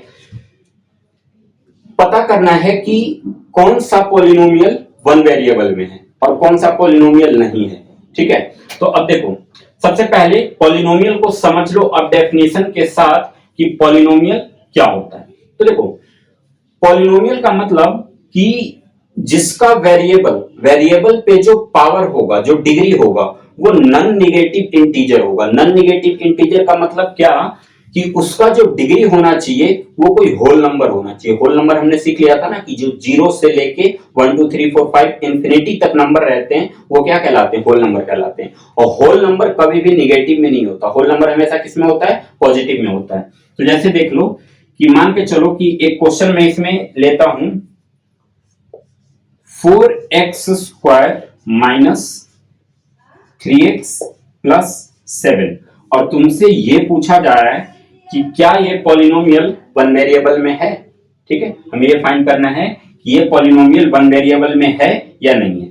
पता करना है कि कौन सा पॉलिनोमियल वन वेरिएबल में है और कौन सा पॉलिनोमियल नहीं है। ठीक है, तो अब देखो सबसे पहले पॉलिनोमियल को समझ लो अब डेफिनेशन के साथ कि पॉलिनोमियल क्या होता है। तो देखो पॉलिनोमियल का मतलब कि जिसका वेरिएबल पे जो पावर होगा, जो डिग्री होगा, वो नॉन नेगेटिव इंटीजर होगा। नॉन नेगेटिव इंटीजर का मतलब क्या कि उसका जो डिग्री होना चाहिए वो कोई होल नंबर होना चाहिए। होल नंबर हमने सीख लिया था ना कि जो 0 से लेके 1 2 3 4 5 इंफिनिटी तक नंबर रहते हैं वो क्या कहलाते हैं, होल नंबर कहलाते हैं। और होल नंबर कभी भी नेगेटिव में नहीं होता, होल नंबर हमेशा किस में होता है, पॉजिटिव में होता है। तो जैसे देख लो कि मान के चलो कि एक क्वेश्चन में इसमें लेता हूं 4x² माइनस 3x प्लस 7 और तुमसे ये पूछा जा रहा है कि क्या ये पॉलिनोमियल वन वेरिएबल में है। ठीक है, हमें ये फाइंड करना है कि ये पॉलिनोमियल वन वेरिएबल में है या नहीं है।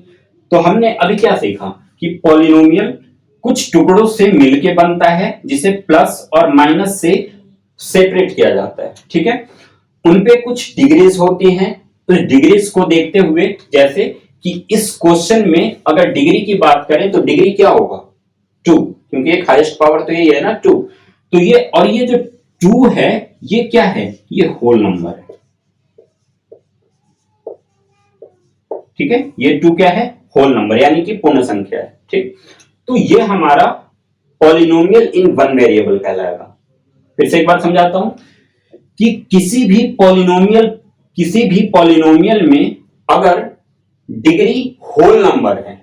तो हमने अभी क्या सीखा कि पॉलिनोमियल कुछ टुकड़ों से मिलके बनता है जिसे प्लस और माइनस से सेपरेट किया जाता है। ठीक है, उनपे कुछ डिग्रीज होती हैं, तो डिग्रीज को देखते हुए जैसे कि इस क्वेश्चन में अगर डिग्री की बात करें तो डिग्री क्या होगा, 2, क्योंकि एक हाईएस्ट पावर तो यही है ना 2। तो ये और ये जो 2 है ये क्या है, ये होल नंबर है। ठीक है, ये 2 क्या है, होल नंबर यानी कि पूर्ण संख्या है। ठीक, तो ये हमारा पॉलिनोमियल इन वन वेरिएबल कहलाएगा। फिर से एक बार समझाता हूं कि किसी भी पॉलिनोमियल में अगर डिग्री होल नंबर है,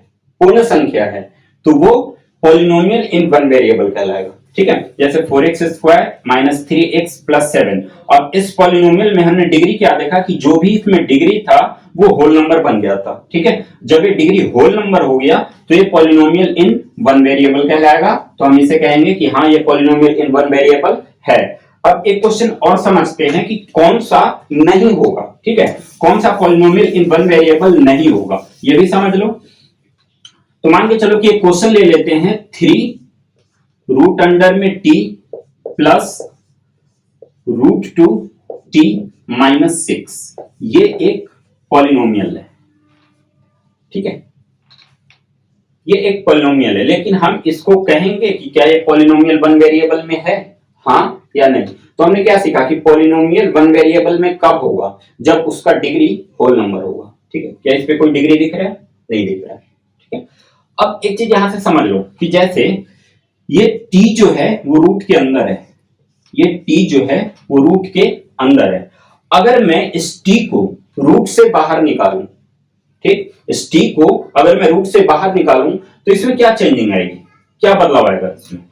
पूर्ण संख्या है, तो वो पॉलिनोमियल इन वन वेरिएबल कहलाएगा। ठीक है, जैसे 4x² माइनस 3x प्लस 7 और इस पॉलिनोमियल में हमने डिग्री क्या देखा कि जो भी इसमें डिग्री था वो होल नंबर बन गया था। ठीक है, जब ये डिग्री होल नंबर हो गया तो ये पॉलिनोमियल इन वन वेरिएबल कहलाएगा। तो हम इसे कहेंगे कि हाँ ये पॉलिनोमियल इन वन वेरिएबल है। अब एक क्वेश्चन और समझते हैं कि कौन सा नहीं होगा। ठीक है, कौन सा पॉलिनोमियल इन वन वेरिएबल नहीं होगा ये भी समझ लो। तो मान के चलो कि एक क्वेश्चन ले लेते हैं 3 रूट अंडर में t plus root 2 t minus 6, ये एक पॉलिनोमियल है। ठीक है, ये एक पॉलिनोमियल है, लेकिन हम इसको कहेंगे कि क्या ये पॉलिनोमियल वन वेरिएबल में है, हाँ या नहीं। तो हमने क्या सीखा कि पॉलिनोमियल वन वेरिएबल में कब होगा, जब उसका डिग्री होल नंबर होगा। ठीक है, क्या इस पे कोई डिग्री दिख रहा है, नहीं दिख रहा है। ठीक है, अब एक चीज यहां से समझ लो कि जैसे ये t जो है वो रूट के अंदर है, ये t जो है वो रूट के अंदर है। अगर मैं इस t को रूट से बाहर निकालूं, ठीक, इस t को अगर मैं रूट से बाहर निकालूं तो इसमें क्या चेंजिंग आएगी, क्या बदलाव आएगा इसमें।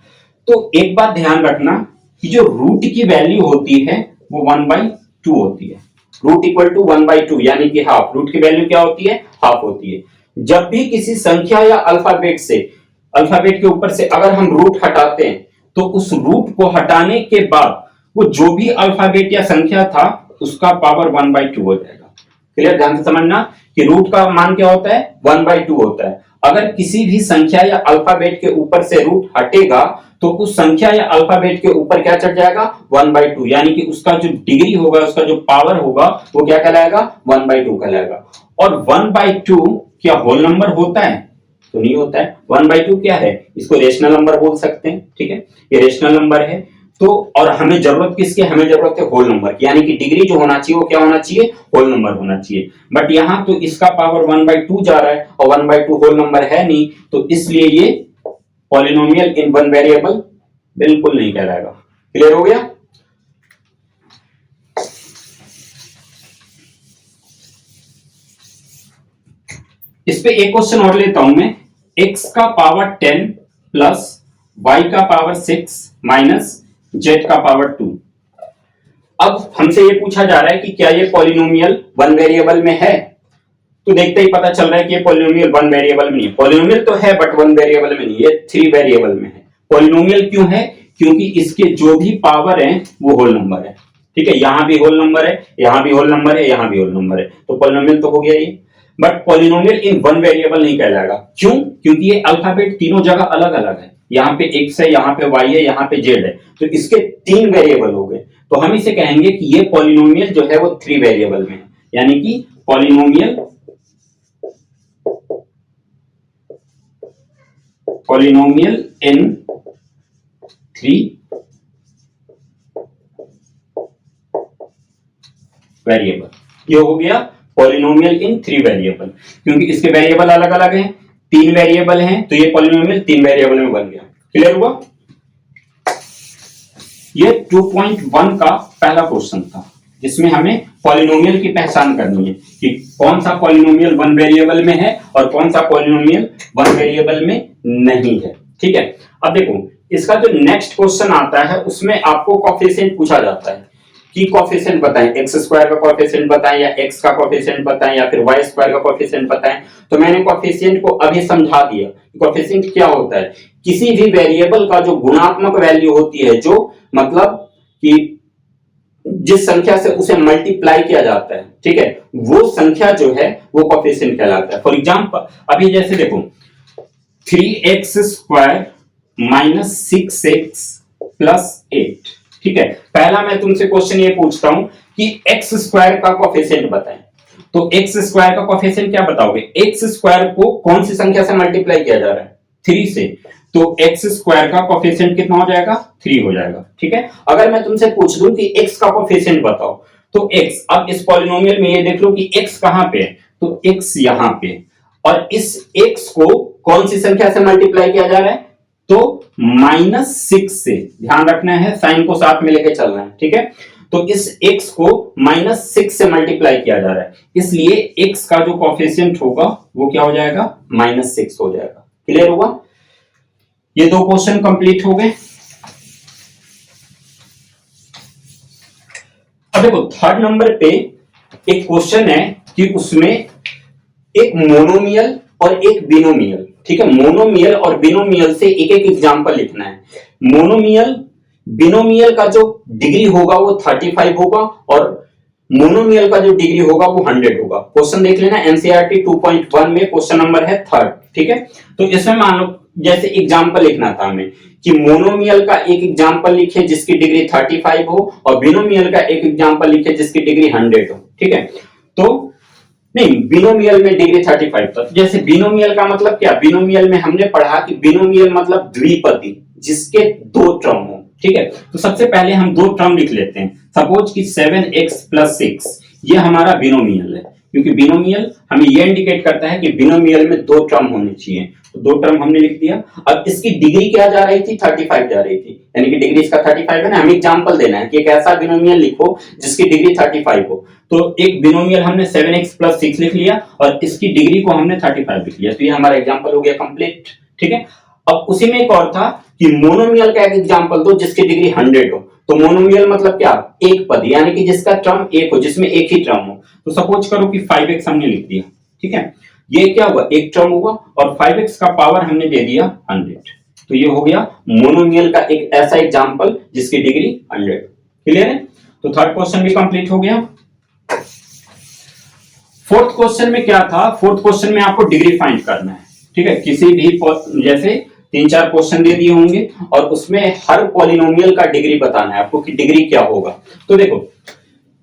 तो एक बात ध्यान रखना कि जो रूट की वैल्यू होती है वो 1/2 होती है। रूट इक्वल टू 1/2 यानी कि हाफ। रूट की वैल्यू क्या होती है, हाफ होती है। जब भी किसी संख्या या अल्फाबेट के ऊपर से अगर हम रूट हटाते हैं तो उस रूट को हटाने के बाद वो जो भी अल्फाबेट या संख्या था उसका पावर 1/2 हो जाएगा। क्लियर, ध्यान से समझना कि रूट का मान क्या होता है, 1/2 होता है। अगर किसी भी संख्या या अल्फाबेट के ऊपर से रूट हटेगा तो उस संख्या या अल्फाबेट के ऊपर क्या चढ़ जाएगा, 1/2, यानी कि उसका जो डिग्री होगा, उसका जो पावर होगा वो क्या कहलाएगा, 1/2 कहलाएगा। और 1/2 क्या होल नंबर होता है, तो नहीं होता है। 1/2 क्या है, इसको रेशनल नंबर बोल सकते हैं। ठीक है, ये रेशनल नंबर है। तो और हमें जरूरत किसकी, हमें जरूरत है होल नंबर की, यानी कि डिग्री जो होना चाहिए वो क्या होना चाहिए, होल नंबर होना चाहिए। बट यहाँ तो इसका पावर 1/2 जा रहा है और 1/2 होल नंबर है नहीं, तो इसलिए ये पॉलिनोमियल इन वन वेरिएबल बिल्कुल नहीं कहलाएगा। क्लियर हो गया। इस पे एक क्वेश्चन और लेता हूं मैं, x का पावर 10 प्लस y का पावर 6 माइनस z का पावर 2। अब हमसे ये पूछा जा रहा है कि क्या ये पॉलिनोमियल वन वेरिएबल में है, तो देखते ही पता चल रहा है कि ये पॉलिनोमियल वन वेरिएबल में नहीं है। पॉलिनोमियल तो है बट वन वेरिएबल में नहीं, ये थ्री वेरिएबल में है। पॉलिनोमियल क्यों है? क्योंकि इसके जो भी पावर है वो होल नंबर है, ठीक है। यहां भी होल नंबर है, यहां भी होल नंबर है, यहां भी होल नंबर है, तो पॉलिनोमियल तो हो गया ये। But polynomial in one variable नहीं कहलाएगा। क्यों? क्योंकि ये अल्फाबेट तीनों जगह अलग अलग है, यहाँ पे x है, यहाँ पे y है, यहाँ पे z है, तो इसके तीन वेरिएबल हो गए, तो हम इसे कहेंगे कि ये पॉलिनोमियल जो है वो थ्री वेरिएबल में है, यानी कि पॉलिनोमियल इन थ्री वेरिएबल। ये हो गया पॉलिनोमियल इन थ्री वेरिएबल, क्योंकि इसके वेरिएबल अलग अलग हैं, तीन वेरिएबल हैं, तो ये पॉलिनोमियल तीन वेरिएबल में बन गया। क्लियर हुआ? ये 2.1 का पहला क्वेश्चन था, जिसमें हमें पॉलिनोमियल की पहचान करनी है कि कौन सा पॉलिनोमियल वन वेरिएबल में है और कौन सा पॉलिनोमियल वन वेरिएबल में नहीं है, ठीक है। अब देखो, इसका जो नेक्स्ट क्वेश्चन आता है उसमें आपको कोएफिशिएंट पूछा जाता है कि कोएफिशिएंट बताएं, एक्स स्क्वायर का कोएफिशिएंट बताएं या एक्स का कोएफिशिएंट बताएं या फिर वाई स्क्वायर का कोएफिशिएंट बताएं। तो मैंने कोएफिशिएंट को अभी समझा दिया। कोएफिशिएंट क्या होता है? किसी भी वेरिएबल का जो गुणात्मक वैल्यू होती है, जो मतलब कि जिस संख्या से उसे मल्टीप्लाई किया जाता है, ठीक है, वो संख्या जो है वो कोएफिशिएंट कहलाता है। फॉर एग्जांपल अभी जैसे देखो 3x square minus 6x plus 8, ठीक है। पहला मैं तुमसे क्वेश्चन ये पूछता हूं कि x स्क्वायर का कोएफिशिएंट बताएं, तो x स्क्वायर का कोएफिशिएंट क्या बताओगे? x स्क्वायर को कौन सी संख्या से मल्टीप्लाई किया जा रहा है? 3 से, तो x स्क्वायर का कोएफिशिएंट कितना हो जाएगा? 3 हो जाएगा, ठीक है। अगर मैं तुमसे पूछ दूं कि x का कोएफिशिएंट बताओ, तो x, अब इस पॉलिनोमियल में ये देख लो कि x कहां पे है, तो x यहां पे, और इस x को कौन सी संख्या से मल्टीप्लाई किया जा रहा है? तो -6 से, ध्यान रखना है, साइन को साथ में लेके चलना है, ठीक है। तो इस x को -6 से मल्टीप्लाई किया जा रहा है, इसलिए x का जो कोएफिशिएंट होगा वो क्या हो जाएगा? -6 हो जाएगा। क्लियर हुआ? ये दो क्वेश्चन कंप्लीट हो गए। अब देखो थर्ड नंबर पे एक क्वेश्चन है कि उसमें एक मोनोमियल और एक बिनोमियल, ठीक है। मोनोमियल और बिनोमियल से एक एक एग्जांपल लिखना है। मोनोमियल बिनोमियल का जो डिग्री होगा वो 35 होगा और मोनोमियल का जो डिग्री होगा वो 100 होगा। क्वेश्चन देख लेना, एनसीईआरटी 2.1 में क्वेश्चन नंबर है थर्ड, ठीक है। तो इसमें मान लो जैसे एग्जांपल लिखना था हमें कि मोनोमियल का एक एग्जांपल लिखे जिसकी डिग्री 35 हो और बिनोमियल का एक एग्जांपल लिखे जिसकी डिग्री 100 हो, ठीक है। तो नहीं, बिनोमियल में डिग्री 35 था। जैसे बिनोमियल का मतलब क्या? बिनोमियल में हमने पढ़ा कि बिनोमियल मतलब द्विपदी, जिसके दो टर्म हो, ठीक है। तो सबसे पहले हम दो टर्म लिख लेते हैं। सपोज कि 7x प्लस 6 ये हमारा बिनोमियल है, क्योंकि बिनोमियल हमें ये इंडिकेट करता है कि बिनोमियल में दो टर्म होने चाहिए, तो दो टर्म हमने लिख दिया। अब इसकी डिग्री क्या जा रही थी? 35 जा रही थी, यानी कि डिग्री इसका 35 है ना। हमें एग्जांपल देना है कि एक ऐसा बिनोमियल लिखो जिसकी डिग्री 35 हो। तो एक बिनोमियल हमने 7x प्लस 6 लिख लिया और इसकी डिग्री को हमने 35 लिख लिया, तो ये हमारा एग्जांपल हो गया कंप्लीट, ठीक है। अब उसी में एक और था कि मोनोमियल का एक एग्जांपल दो जिसकी डिग्री 100 हो। तो मोनोमियल मतलब क्या? एक पद, यानी कि जिसका टर्म एक हो, जिसमें एक ही टर्म हो। तो सपोज करो कि 5x हमने लिख दिया, ठीक है। ये क्या हुआ? एक टर्म हुआ और 5x का पावर हमने दे दिया 100, तो ये हो गया मोनोमियल का एक ऐसा एग्जांपल जिसकी डिग्री 100। क्लियर है? तो थर्ड क्वेश्चन भी कंप्लीट हो गया। फोर्थ क्वेश्चन में क्या था? फोर्थ क्वेश्चन में आपको डिग्री फाइंड करना है, ठीक है। किसी भी जैसे 3-4 क्वेश्चन दे दिए होंगे और उसमें हर पॉलिनोमियल का डिग्री बताना है आपको कि डिग्री क्या होगा। तो देखो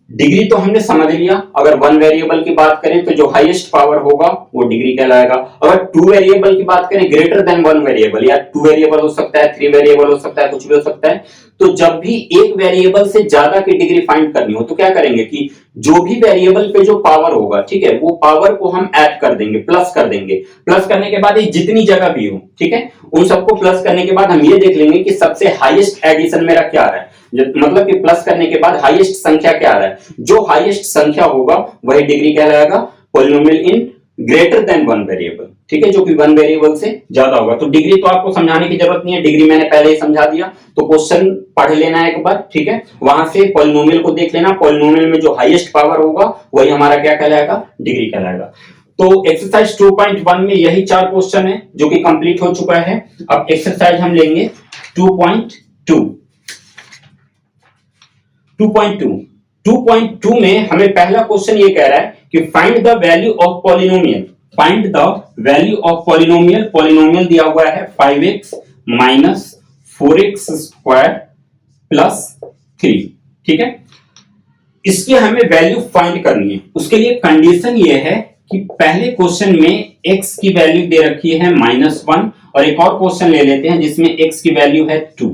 डिग्री तो हमने समझ लिया, अगर वन वेरिएबल की बात करें तो जो हाईएस्ट पावर होगा वो डिग्री कहलाएगा। अगर टू वेरिएबल की बात करें, ग्रेटर देन वन वेरिएबल, या टू वेरिएबल हो सकता है, थ्री वेरिएबल हो सकता है, कुछ भी हो सकता है, तो जब भी एक वेरिएबल से ज्यादा की डिग्री फाइंड करनी हो तो क्या करेंगे कि जो भी वेरिएबल पे जो पावर होगा, ठीक है, वो पावर को हम ऐड कर देंगे, प्लस कर देंगे। प्लस करने के बाद ये जितनी जगह भी हो, ठीक है, उन सबको प्लस करने के बाद हम ये देख लेंगे कि सबसे हाईएस्ट एडिशन मेरा क्या आ रहा है, मतलब कि प्लस करने के बाद हाईएस्ट संख्या क्या आ रहा है। जो हाईएस्ट संख्या होगा वही डिग्री कहलाएगा polynomial in greater than one variable, ठीक है, जो कि वन वेरिएबल से ज्यादा होगा। तो डिग्री तो आपको समझाने की जरूरत नहीं है, डिग्री मैंने पहले ही समझा दिया। तो क्वेश्चन पढ़ लेना एक बार, ठीक है, वहां से पॉलिनोमियल को देख लेना, पॉलिनोमियल में जो हाईएस्ट पावर होगा वही हमारा क्या कहलाएगा, डिग्री कहलाएगा। तो एक्सरसाइज 2.1 में यही 4 क्वेश्चन है जो कि कंप्लीट हो चुका है। अब एक्सरसाइज हम लेंगे 2.2। 2.2 में हमें पहला क्वेश्चन ये कह रहा है कि find the value of polynomial, find the value of polynomial. Polynomial दिया हुआ है 5x minus 4x square plus 3, ठीक है। इसकी हमें वैल्यू फाइंड करनी है। उसके लिए कंडीशन ये है कि पहले क्वेश्चन में x की वैल्यू दे रखी है -1, और एक और क्वेश्चन ले लेते हैं जिसमें x की वैल्यू है 2,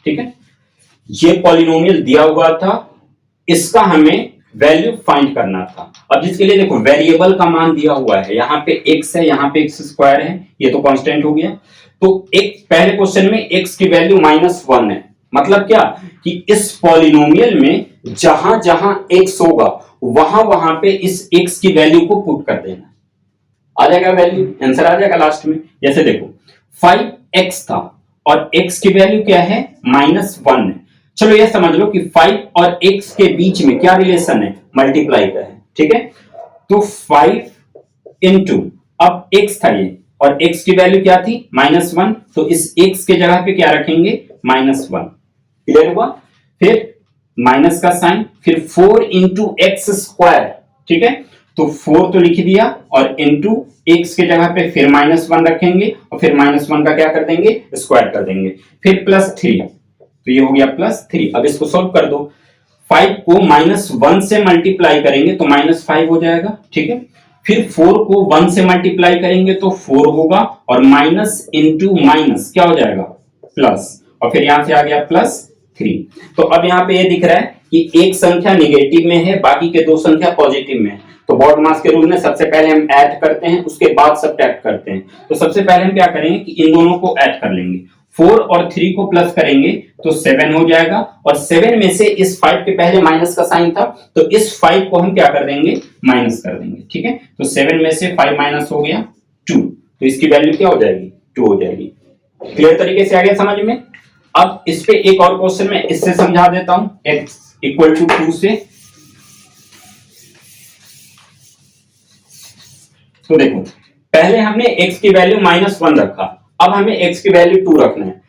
ठीक है। ये पॉलिनोमियल दिया हुआ था, इसका हमें वैल्यू फाइंड करना था। अब जिसके लिए देखो वेरिएबल का मान दिया हुआ है, यहाँ पे x है, यहाँ पे x स्क्वायर है, ये तो कांस्टेंट हो गया। तो एक पहले क्वेश्चन में x की वैल्यू -1 है, मतलब क्या कि इस पॉलिनोमियल में जहां जहां x होगा वहां वहां पे इस x की वैल्यू को पुट कर देना, आ जाएगा वैल्यू, आंसर आ जाएगा लास्ट में। जैसे देखो 5x था और x की वैल्यू क्या है, -1 है। चलो ये समझ लो कि 5 और x के बीच में क्या रिलेशन है, मल्टीप्लाई का है, ठीक है। तो 5 इंटू, अब x था ये और x की वैल्यू क्या थी, -1, तो इस x के जगह पे क्या रखेंगे, -1, क्लियर हुआ। फिर माइनस का साइन, फिर 4 इंटू एक्स स्क्वायर, ठीक है, तो 4 तो लिख दिया और इंटू x के जगह पे फिर -1 रखेंगे और फिर -1 का क्या कर देंगे, स्क्वायर कर देंगे, फिर +3, तो ये हो गया +3। अब इसको सॉल्व कर दो, 5 को -1 से मल्टीप्लाई करेंगे तो -5 हो जाएगा, ठीक है। फिर 4 को 1 से मल्टीप्लाई करेंगे तो 4 होगा और माइनस इंटू माइनस क्या हो जाएगा, प्लस, और फिर यहां से आ गया +3। तो अब यहाँ पे ये दिख रहा है कि एक संख्या निगेटिव में है, बाकी के 2 संख्या पॉजिटिव में है। तो बॉड मास के रूल में सबसे पहले हम ऐड करते हैं, उसके बाद सब्ट्रैक्ट करते हैं। तो सबसे पहले हम क्या करेंगे कि इन दोनों को ऐड कर लेंगे, 4 और 3 को प्लस करेंगे तो 7 हो जाएगा, और 7 में से इस 5 के पहले माइनस का साइन था तो इस 5 को हम क्या कर देंगे, माइनस कर देंगे, ठीक है। तो 7 में से 5 माइनस हो गया 2, तो इसकी वैल्यू क्या हो जाएगी, 2 हो जाएगी। क्लियर तरीके से आ गया समझ में। अब इस पे एक और क्वेश्चन मैं इससे समझा देता हूं, x इक्वल टू 2 से। तो देखो पहले हमने x की वैल्यू -1 रखा, अब हमें x की वैल्यू 2 रखना है।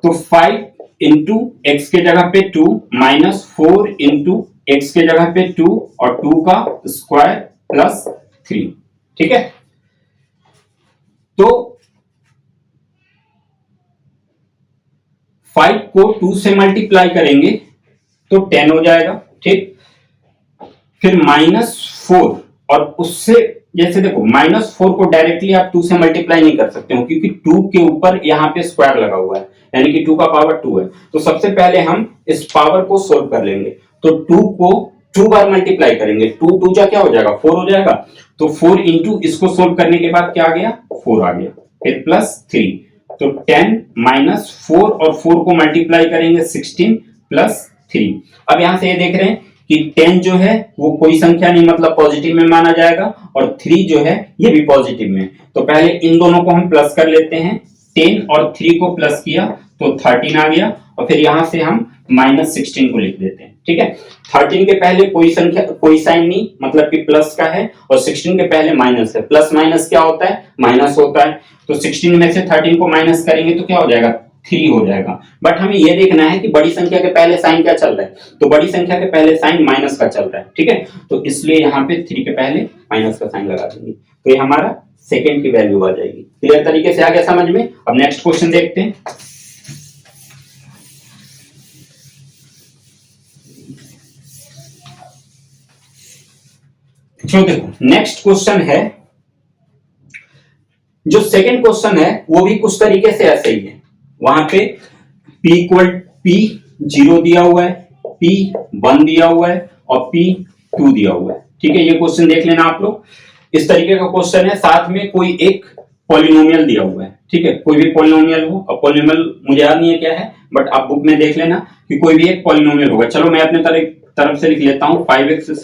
तो 5 इंटू एक्स के जगह पे 2 माइनस 4 इंटू एक्स के जगह पे 2 और 2 का स्क्वायर प्लस 3, ठीक है। तो 5 को 2 से मल्टीप्लाई करेंगे तो 10 हो जाएगा, ठीक। फिर -4 और उससे, जैसे देखो -4 को डायरेक्टली आप 2 से मल्टीप्लाई नहीं कर सकते हो क्योंकि 2 के ऊपर यहाँ पे स्क्वायर लगा हुआ है, यानी कि 2 का पावर 2 है। तो सबसे पहले हम इस पावर को सोल्व कर लेंगे। तो 2 को 2 बार मल्टीप्लाई करेंगे, 2 2 जा क्या हो जाएगा, 4 हो जाएगा। तो 4 इंटू इसको सोल्व करने के बाद क्या आ गया, 4 आ गया, फिर +3, तो 10 -4 और 4 को मल्टीप्लाई करेंगे 16 +3। अब यहां से ये देख रहे हैं कि 10 जो है वो कोई संख्या नहीं, मतलब पॉजिटिव में माना जाएगा, और 3 जो है ये भी पॉजिटिव में। तो पहले इन दोनों को हम प्लस कर लेते हैं, 10 और 3 को प्लस किया तो 13 आ गया, और फिर यहां से हम -16 को लिख देते हैं, ठीक है। 13 के पहले कोई संख्या, कोई साइन नहीं, मतलब कि प्लस का है, और 16 के पहले माइनस है। प्लस माइनस क्या होता है, माइनस होता है। तो 16 में से 13 को माइनस करेंगे तो क्या हो जाएगा, 3 हो जाएगा। बट हमें यह देखना है कि बड़ी संख्या के पहले साइन क्या चल रहा है, तो बड़ी संख्या के पहले साइन माइनस का चल रहा है, ठीक है। तो इसलिए यहाँ पे 3 के पहले माइनस का साइन लगा देंगे, तो ये हमारा सेकेंड की वैल्यू आ जाएगी। क्लियर तरीके से आ गया समझ में। अब नेक्स्ट क्वेश्चन देखते हैं। चलो देखो नेक्स्ट क्वेश्चन है, जो सेकंड क्वेश्चन है वो भी कुछ तरीके से ऐसे ही है। वहां पे P0 दिया हुआ है, P1 दिया हुआ है और P2 दिया हुआ है, ठीक है। ये क्वेश्चन देख लेना आप लोग, इस तरीके का क्वेश्चन है। साथ में कोई एक पॉलिनोमियल दिया हुआ है, ठीक है, कोई भी पॉलिनोमियल हो। और पॉलिनोमियल मुझे याद नहीं है क्या है, बट आप बुक में देख लेना कि कोई भी एक पॉलिनोमियल होगा। चलो मैं अपने तरफ से लिख लेता हूं, 5x²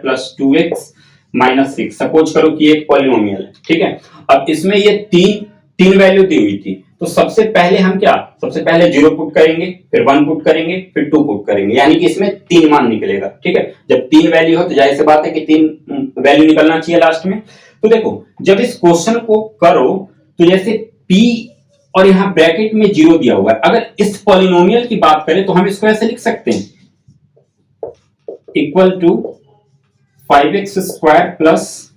+ 2x -6। सपोज करो कि एक पॉलिनोमियल है, ठीक है। अब इसमें ये तीन वैल्यू दी हुई थी, तो सबसे पहले हम क्या, सबसे पहले 0 पुट करेंगे, फिर 1 पुट करेंगे, फिर 2 पुट करेंगे, यानी कि इसमें 3 मान निकलेगा, ठीक है। जब 3 वैल्यू हो तो जाहिर सी बात है कि 3 वैल्यू निकलना चाहिए लास्ट में। तो देखो जब इस क्वेश्चन को करो तो जैसे p और यहां ब्रैकेट में 0 दिया हुआ है, अगर इस पॉलिनोमियल की बात करें तो हम इसको ऐसे लिख सकते हैं, equal to 5x square plus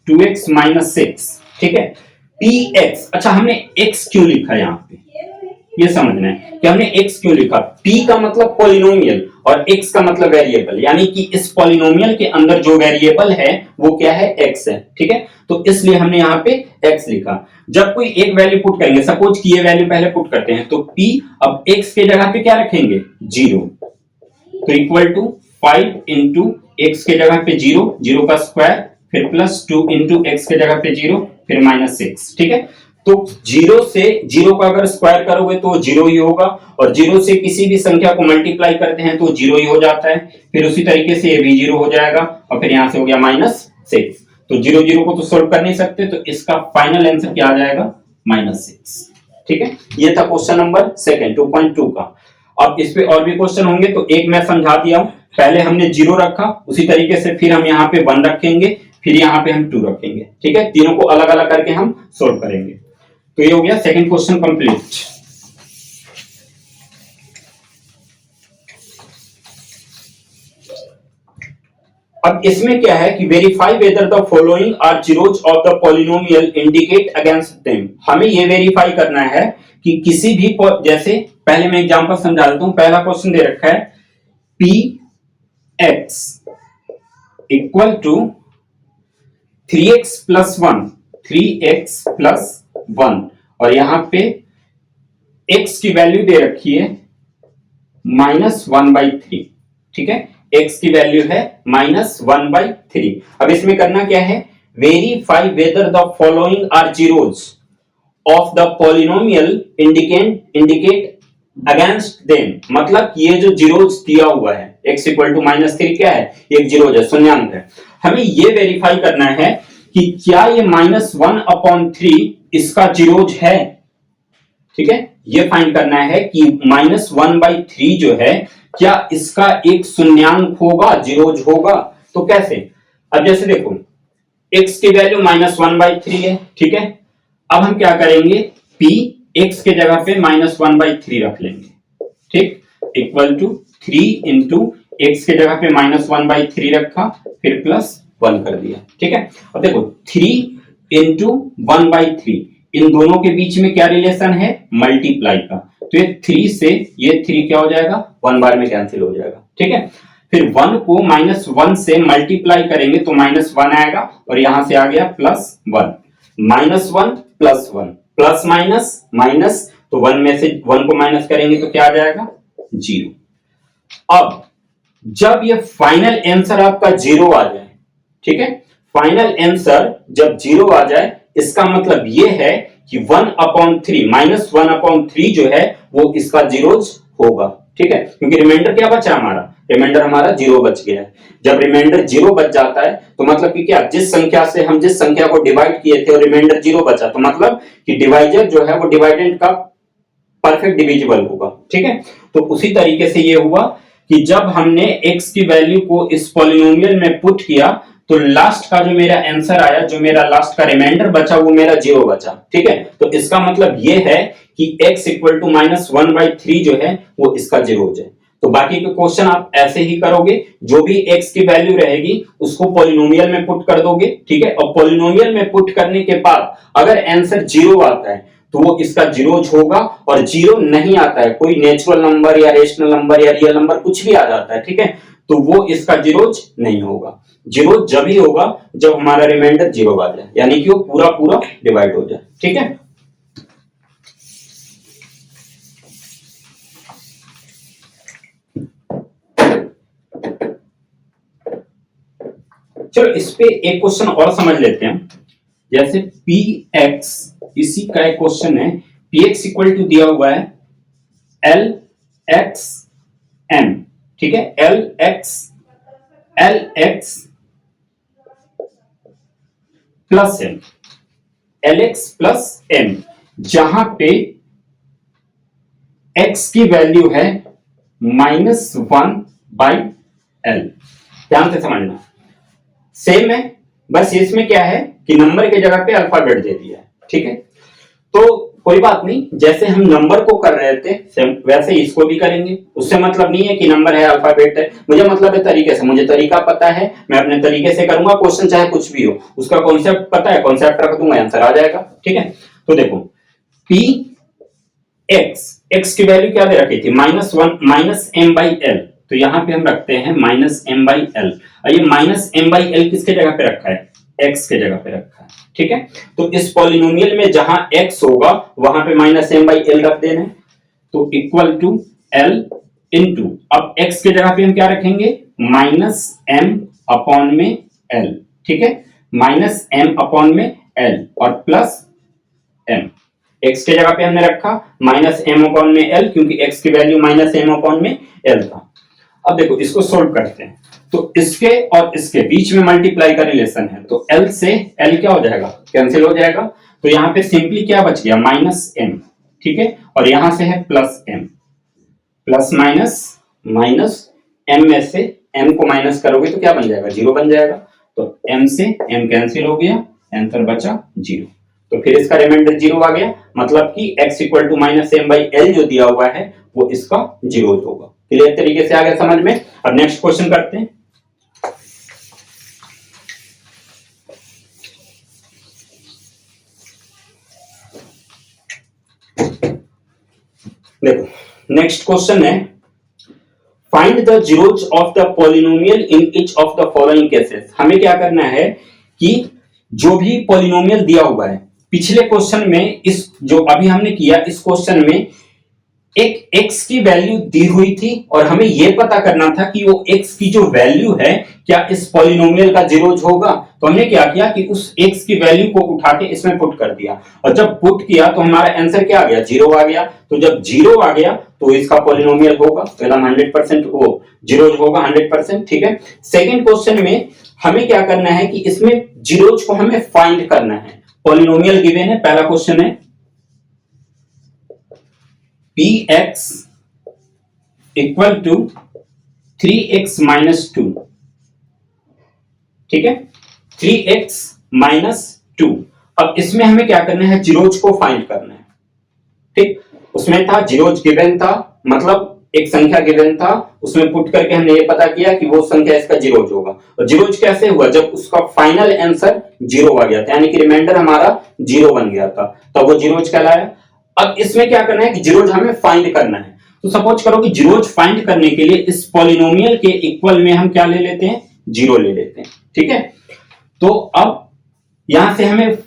2x minus 6, ठीक है। px, अच्छा हमने x क्यों लिखा यहां पे, ये समझना है कि हमने x क्यों लिखा। p का मतलब पॉलिनोमियल और x का मतलब वेरिएबल, यानी कि इस पॉलिनोमियल के अंदर जो वेरिएबल है वो क्या है, x है, ठीक है। तो इसलिए हमने यहाँ पे x लिखा। जब कोई एक वैल्यू पुट करेंगे, सपोज कि ये वैल्यू पहले पुट करते हैं, तो p अब x के जगह पे क्या रखेंगे, 0, तो इक्वल टू 5 इंटू एक्स के जगह पे 0, 0 का स्क्वायर, फिर प्लस 2 इंटू एक्स के जगह पे 0, फिर -6, ठीक है। तो 0 से 0 का अगर स्क्वायर करोगे तो 0 ही होगा, और 0 से किसी भी संख्या को मल्टीप्लाई करते हैं तो 0 ही हो जाता है। फिर उसी तरीके से ये भी 0 हो जाएगा, और फिर यहां से हो गया -6। तो 0 0 को तो सोल्व कर नहीं सकते, तो इसका फाइनल आंसर क्या आ जाएगा, -6, ठीक है। ये था क्वेश्चन नंबर सेकंड 2.2 का। अब इस पे और भी क्वेश्चन होंगे, तो एक मैं समझा दिया हूं, पहले हमने 0 रखा, उसी तरीके से फिर हम यहाँ पे 1 रखेंगे, फिर यहाँ पे हम 2 रखेंगे, ठीक है। तीनों को अलग अलग करके हम सोल्व करेंगे। तो ये हो गया सेकंड क्वेश्चन कंप्लीट। अब इसमें क्या है कि verify whether the following are zeros of the polynomial indicate against them. हमें ये वेरीफाई करना है कि किसी भी, जैसे पहले मैं एग्जांपल समझा देता हूं। पहला क्वेश्चन दे रखा है P X equal to 3x plus 1, 3x plus 1, और यहां पे x की वैल्यू दे रखी है -1/3, ठीक है। x की वैल्यू है -1/3। अब इसमें करना क्या है, verify whether the following are zeros of the polynomial indicate against them. मतलब ये जो जीरोज दिया हुआ है, x इक्वल टू -3 क्या है, एक जीरोज है, शून्यांक है। हमें ये वेरीफाई करना है कि क्या ये -1/3 इसका जीरोज है, ठीक है। ये फाइंड करना है कि -1/3 जो है क्या इसका एक शून्यांक होगा, जीरोज होगा। तो कैसे, अब जैसे देखो x की वैल्यू -1/3 है, ठीक है। अब हम क्या करेंगे, p x के जगह पे -1/3 रख लेंगे, ठीक, इक्वल टू 3 इंटू एक्स के जगह पे -1/3 रखा, फिर +1 कर दिया, ठीक है। अब देखो 3 इंटू 1/3, इन दोनों के बीच में क्या रिलेशन है, मल्टीप्लाई का। तो ये 3 से ये 3 क्या हो जाएगा, 1 बार में कैंसिल हो जाएगा, ठीक है। फिर 1 को -1 से मल्टीप्लाई करेंगे तो -1 आएगा, और यहां से आ गया +1, -1 +1, प्लस माइनस माइनस, तो 1 में से 1 को माइनस करेंगे तो क्या आ जाएगा, 0। अब जब ये फाइनल आंसर आपका 0 आ जाए, ठीक है, फाइनल आंसर जब 0 आ जाए, इसका मतलब ये है कि 1/3 -1/3 जो है वो इसका जीरोज होगा, ठीक है। क्योंकि रिमाइंडर क्या बचा हमारा, रिमाइंडर हमारा 0 बच गया है। जब रिमाइंडर 0 बच जाता है तो मतलब कि क्या, जिस संख्या से हम जिस संख्या को डिवाइड किए थे और रिमाइंडर 0 बचा, तो मतलब कि डिवाइजर जो है वो डिवाइडेंड का परफेक्ट डिविजिबल होगा, ठीक है। तो उसी तरीके से ये हुआ कि जब हमने x की वैल्यू को इस पॉलिनोमियल में पुट किया तो लास्ट का जो मेरा आंसर आया, जो मेरा लास्ट का रिमाइंडर बचा वो मेरा 0 बचा, ठीक है। तो इसका मतलब ये है कि x इक्वल टू -1/3 जो है वो इसका जीरोज है। तो बाकी के क्वेश्चन आप ऐसे ही करोगे, जो भी x की वैल्यू रहेगी उसको पॉलिनोमियल में पुट कर दोगे, ठीक है। और पॉलिनोमियल में पुट करने के बाद अगर आंसर 0 आता है तो वो इसका जीरोज होगा, और 0 नहीं आता है, कोई नेचुरल नंबर या रेशनल नंबर या रियल नंबर कुछ भी आ जाता है, ठीक है, तो वो इसका जीरोज नहीं होगा। जीरोज जब ही होगा जब हमारा रिमाइंडर 0 आ जाए, यानी कि वो पूरा पूरा डिवाइड हो जाए, ठीक है। चलो इस पे एक क्वेश्चन और समझ लेते हैं। जैसे px, इसी का एक क्वेश्चन है, px इक्वल टू दिया हुआ है lxm, ठीक है, lx plus M, LX plus M, जहां पे एक्स की वैल्यू है -1/l। ध्यान से समझना, सेम है, बस इसमें क्या है कि नंबर की जगह पे अल्फाबेट दे दिया है। ठीक है, तो कोई बात नहीं, जैसे हम नंबर को कर रहे थे सेम वैसे इसको भी करेंगे। उससे मतलब नहीं है कि नंबर है अल्फाबेट है, मुझे मतलब है तरीके से, मुझे तरीका पता है, मैं अपने तरीके से करूंगा। क्वेश्चन चाहे कुछ भी हो, उसका कॉन्सेप्ट पता है, कॉन्सेप्ट रख दूंगा, आंसर आ जाएगा। ठीक है, तो देखो पी एक्स की वैल्यू क्या दे रखी थी, -1 -m/l, तो यहां पे हम रखते हैं -m/l। और ये -m/l किसके जगह पे रखा है, x के जगह पे रखा है। ठीक है, तो इस पॉलिनोमियल में जहां x होगा वहां पे -m/l रख देना है, तो इक्वल टू l इंटू, अब x के जगह पे हम क्या रखेंगे, -m/l। ठीक है, -m/l और प्लस m, x के जगह पे हमने रखा -m/l, क्योंकि x की वैल्यू -m/l था। अब देखो इसको सोल्व करते हैं, तो इसके और इसके बीच में मल्टीप्लाई का रिलेशन है, तो l से l क्या हो जाएगा, कैंसिल हो जाएगा। तो यहां पे सिंपली क्या बच गया, -m। ठीक है, और यहां से है +m, प्लस माइनस m में से m को माइनस करोगे तो क्या बन जाएगा, 0 बन जाएगा। तो m से m कैंसिल हो गया, आंसर बचा 0। तो फिर इसका रिमाइंडर 0 आ गया, मतलब कि x इक्वल टू -m/l जो दिया हुआ है वो इसका 0 होगा। क्लियर तरीके से आ गया समझ में। अब नेक्स्ट क्वेश्चन करते हैं। देखो नेक्स्ट क्वेश्चन है, find the zeros of the polynomial in each of the following cases. हमें क्या करना है कि जो भी पॉलिनोमियल दिया हुआ है, पिछले क्वेश्चन में, इस जो अभी हमने किया इस क्वेश्चन में एक x की वैल्यू दी हुई थी और हमें यह पता करना था कि वो x की जो वैल्यू है क्या इस पॉलिनोमियल का जीरोज होगा। तो हमने क्या किया कि उस x की वैल्यू को उठा के इसमें पुट कर दिया, और जब पुट किया तो हमारा आंसर क्या आ गया, 0 आ गया। तो जब 0 आ गया तो इसका पॉलिनोमियल होगा, एकदम 100% वो जीरोज होगा 100%। ठीक है, सेकेंड क्वेश्चन में हमें क्या करना है कि इसमें जीरोज को हमें फाइंड करना है। पॉलिनोमियल गिवन है, पहला क्वेश्चन है px equal to 3x minus 2। ठीक है, 3x माइनस 2। अब इसमें हमें क्या करना है, जीरोज को फाइंड करना है। ठीक, उसमें था जीरोज गिवन था, मतलब एक संख्या गिवन था, उसमें पुट करके हमने ये पता किया कि वो संख्या इसका जीरोज होगा। और जीरोज कैसे हुआ, जब उसका फाइनल आंसर 0 आ गया था, यानी कि रिमाइंडर हमारा 0 बन गया था, तब वो जीरोज कहलाया। अब इसमें क्या करना है कि जीरोज हमें फाइंड करना है। तो सपोज करो कि जीरोज फाइंड करने के लिए इस पॉलिनोमियल के इक्वल में हम क्या ले लेते हैं, 0 ले लेते हैं। ठीक है, तो अब यहां से हमें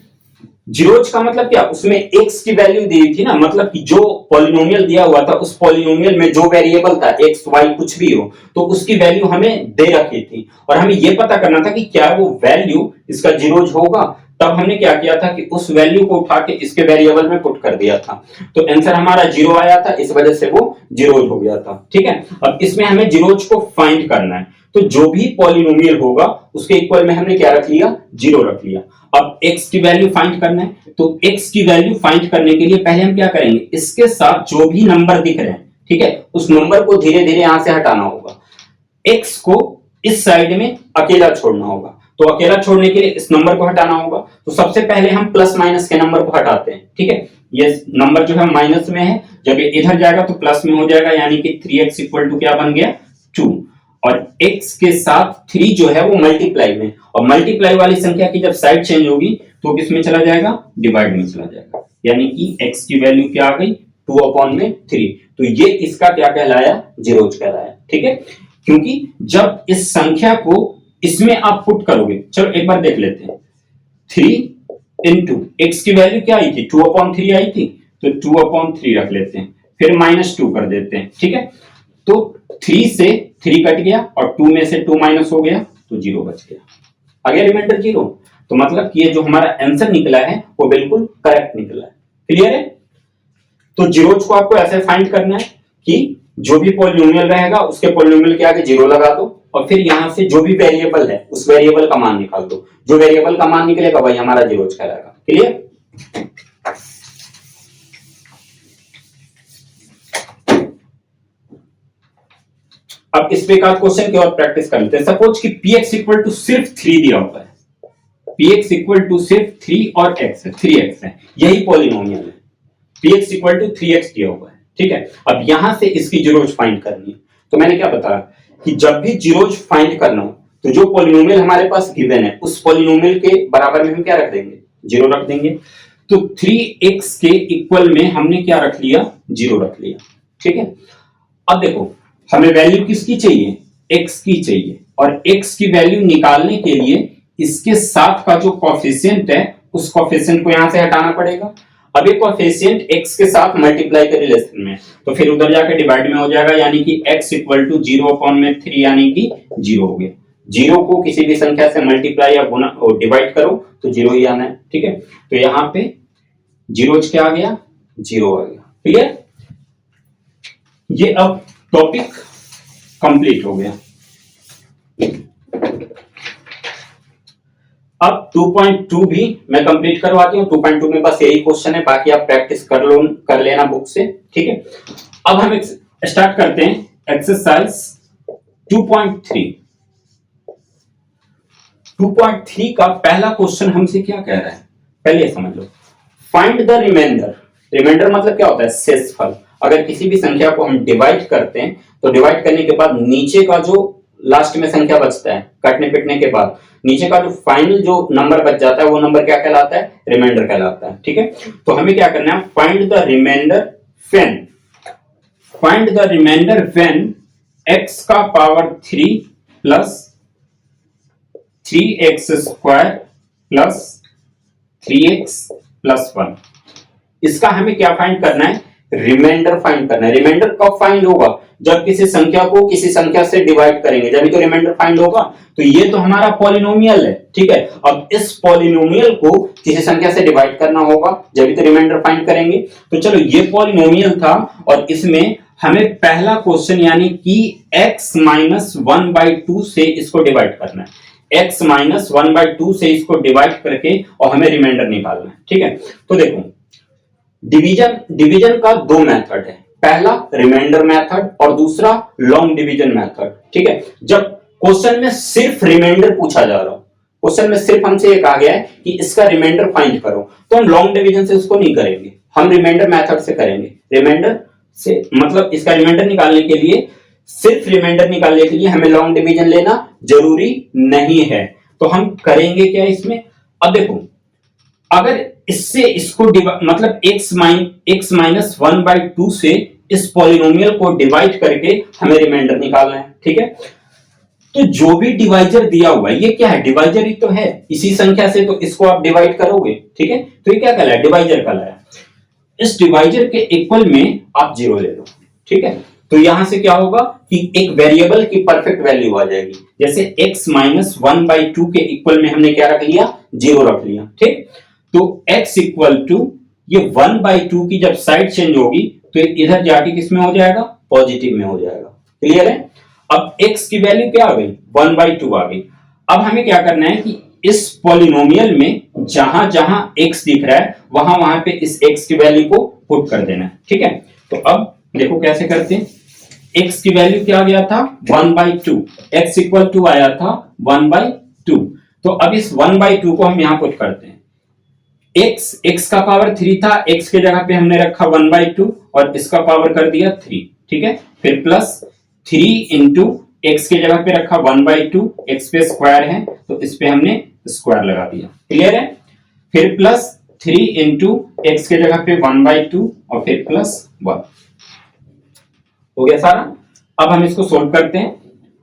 जीरोज का मतलब क्या, उसमें x की वैल्यू दी थी ना, मतलब कि जो पॉलिनोमियल दिया हुआ था उस पॉलिनोमियल में जो वेरिएबल था x y कुछ भी हो, तो उसकी वैल्यू हमें दे रखी थी और हमें यह पता करना था कि क्या वो वैल्यू इसका जीरोज होगा। तब हमने क्या किया था कि उस वैल्यू को उठा के इसके वेरिएबल में पुट कर दिया था, तो आंसर हमारा 0 आया था, इस वजह से वो जीरोज हो गया था। ठीक है, अब इसमें हमें जीरोज को फाइंड करना है, तो जो भी पॉलिनोमियल होगा उसके इक्वल में हमने क्या रख लिया, 0 रख लिया। अब x की वैल्यू फाइंड करना है, तो x की वैल्यू फाइंड करने के लिए पहले हम क्या करेंगे, इसके साथ जो भी नंबर दिख रहे हैं, ठीक है, उस नंबर को धीरे धीरे यहां से हटाना होगा। x को इस साइड में अकेला छोड़ना होगा, तो अकेला छोड़ने के लिए इस नंबर को हटाना होगा। तो सबसे पहले हम प्लस माइनस के नंबर को हटाते हैं। ठीक है, ये नंबर जो है माइनस में है, जब ये इधर जाएगा तो प्लस में हो जाएगा, यानी कि 3x इक्वल टू क्या बन गया, 2। और x के साथ 3 जो है वो मल्टीप्लाई में, और मल्टीप्लाई वाली संख्या की जब साइड चेंज होगी तो किस में चला जाएगा, डिवाइड में चला जाएगा, यानी कि x की वैल्यू क्या आ गई, 2/3। तो ये इसका क्या कहलाया, जीरोज कहलाया। ठीक है, क्योंकि जब इस संख्या को इसमें आप पुट करोगे, चलो एक बार देख लेते हैं, 3 इंटू x की वैल्यू क्या आई थी, 2/3 आई थी, तो 2/3 रख लेते हैं, फिर -2 कर देते हैं। ठीक है, तो 3 से 3 कट गया और 2 में से 2 माइनस हो गया, तो 0 बच गया, आ गया रिमाइंडर 0। तो मतलब कि ये जो हमारा आंसर निकला है वो बिल्कुल करेक्ट निकला है। क्लियर है, तो जीरोज को आपको ऐसे फाइंड करना है कि जो भी पॉलिनोमियल रहेगा उसके पॉलिनोमियल के आगे 0 लगा दो, और फिर यहां से जो भी वेरिएबल है उस वेरिएबल का मान निकाल दो, जो वेरिएबल का मान निकलेगा वही हमारा जीरोज कहलाएगा। क्लियर? अब इस पे एक आध क्वेश्चन की और प्रैक्टिस कर लेते हैं। सपोज कि px इक्वल टू सिर्फ 3 दिया हुआ है, px इक्वल टू सिर्फ 3 और x है, 3x है, यही पॉलिनोमियल है। px इक्वल टू 3x दिया हुआ है, ठीक है। अब यहां से इसकी जीरोज फाइंड करनी है, तो मैंने क्या बताया कि जब भी जीरोज फाइंड करना हो तो जो पॉलिनोमियल हमारे पास गिवन है उस पॉलिनोमियल के बराबर में हम क्या रख देंगे, जीरो रख देंगे। तो 3x के इक्वल में हमने क्या रख लिया, जीरो रख लिया, ठीक है। अब देखो हमें वैल्यू किसकी चाहिए, x की चाहिए, और x की वैल्यू निकालने के लिए इसके साथ का जो कोफिशिएंट है उस कोफिशिएंट को यहां से हटाना पड़ेगा। अब ये कोफिशिएंट x के साथ मल्टीप्लाई के रिलेशन में, तो फिर उधर जाके डिवाइड में हो जाएगा, यानी कि x इक्वल टू 0/3 यानी कि 0 हो गया। 0 को किसी भी संख्या से मल्टीप्लाई या गुना और डिवाइड करो तो 0 ही आना है, ठीक है। तो यहाँ पे जीरोज क्या आ गया, 0 आ गया। क्लियर? ये अब टॉपिक कंप्लीट हो गया। अब 2.2 भी मैं कंप्लीट करवाती हूँ। 2.2 में बस यही क्वेश्चन है, बाकी आप प्रैक्टिस कर लेना बुक से, ठीक है। अब हम स्टार्ट करते हैं एक्सरसाइज 2.3। 2.3 का पहला क्वेश्चन हमसे क्या कह रहा है, पहले समझ लो। Find the reminder. रिमाइंडर मतलब क्या होता है, शेषफल। अगर किसी भी संख्या को हम डिवाइड करते हैं तो डिवाइड करने के बाद नीचे का जो लास्ट में संख्या बचता है, काटने पीटने के बाद नीचे का जो फाइनल जो नंबर बच जाता है वो नंबर क्या कहलाता है, रिमाइंडर कहलाता है, ठीक है। तो हमें क्या करना है, find the remainder when, find the remainder when x का power 3 plus 3x square plus 3x plus 1। इसका हमें क्या फाइंड करना है, रिमाइंडर फाइंड करना है। रिमाइंडर कब फाइंड होगा, जब किसी संख्या को किसी संख्या से डिवाइड करेंगे, जब तो रिमाइंडर फाइंड होगा। तो ये तो हमारा पॉलिनोमियल है, ठीक है। अब इस पॉलिनोमियल को किसी संख्या से डिवाइड करना होगा, जब तो रिमाइंडर फाइंड करेंगे। तो चलो ये पॉलिनोमियल था और इसमें हमें पहला क्वेश्चन यानी कि x माइनस 1/2 से इसको डिवाइड करना है। x माइनस 1/2 से इसको डिवाइड करके और हमें रिमाइंडर निकालना है, ठीक है। तो देखो डिवीजन का दो मेथड है, पहला रिमाइंडर मेथड और दूसरा लॉन्ग डिवीजन मेथड, ठीक है। जब क्वेश्चन में सिर्फ रिमाइंडर पूछा जा रहा हो, क्वेश्चन में सिर्फ हमसे ये कहा गया है कि इसका रिमाइंडर फाइंड करो, तो हम लॉन्ग डिवीजन से उसको नहीं करेंगे, हम रिमाइंडर मेथड से करेंगे। रिमाइंडर से मतलब इसका रिमाइंडर निकालने के लिए, सिर्फ रिमाइंडर निकालने के लिए हमें लॉन्ग डिवीजन लेना जरूरी नहीं है। तो हम करेंगे क्या इसमें, अब देखो अगर इससे इसको मतलब x माइनस 1/2 से इस पॉलिनोमियल को डिवाइड करके हमें रिमाइंडर निकालना है, ठीक है। तो जो भी डिवाइजर दिया हुआ है ये क्या है, डिवाइजर ही तो है, इसी संख्या से तो इसको आप डिवाइड करोगे, ठीक है। तो ये क्या कहलाया, डिवाइजर कहलाया। इस डिवाइजर के इक्वल में आप 0 ले लो, ठीक है। तो यहां से क्या होगा कि एक वेरिएबल की परफेक्ट वैल्यू आ जाएगी, जैसे x माइनस 1/2 के इक्वल में हमने क्या रख लिया, 0 रख लिया, ठीक। तो x इक्वल टू ये 1/2 की जब साइड चेंज होगी तो इधर जाके किस में हो जाएगा, पॉजिटिव में हो जाएगा। क्लियर है? अब x की वैल्यू क्या आ गई, 1/2 आ गई। अब हमें क्या करना है कि इस पॉलिनोमियल में जहां जहां x दिख रहा है वहां वहां पे इस x की वैल्यू को पुट कर देना है, ठीक है। तो अब देखो कैसे करते हैं, x की वैल्यू क्या आ गया था, 1/2, x इक्वल टू आया था 1/2। तो अब इस 1/2 को हम यहां पुट करते हैं। x का पावर 3 था, x के जगह पे हमने रखा 1/2 और इसका पावर कर दिया 3, ठीक है। फिर प्लस 3 इंटू x के जगह पे रखा 1/2, x पे स्क्वायर है तो इस पे हमने स्क्वायर लगा दिया। क्लियर है? फिर प्लस 3 इंटू x के जगह पे 1/2 और फिर प्लस 1 हो गया सारा। अब हम इसको सोल्व करते हैं।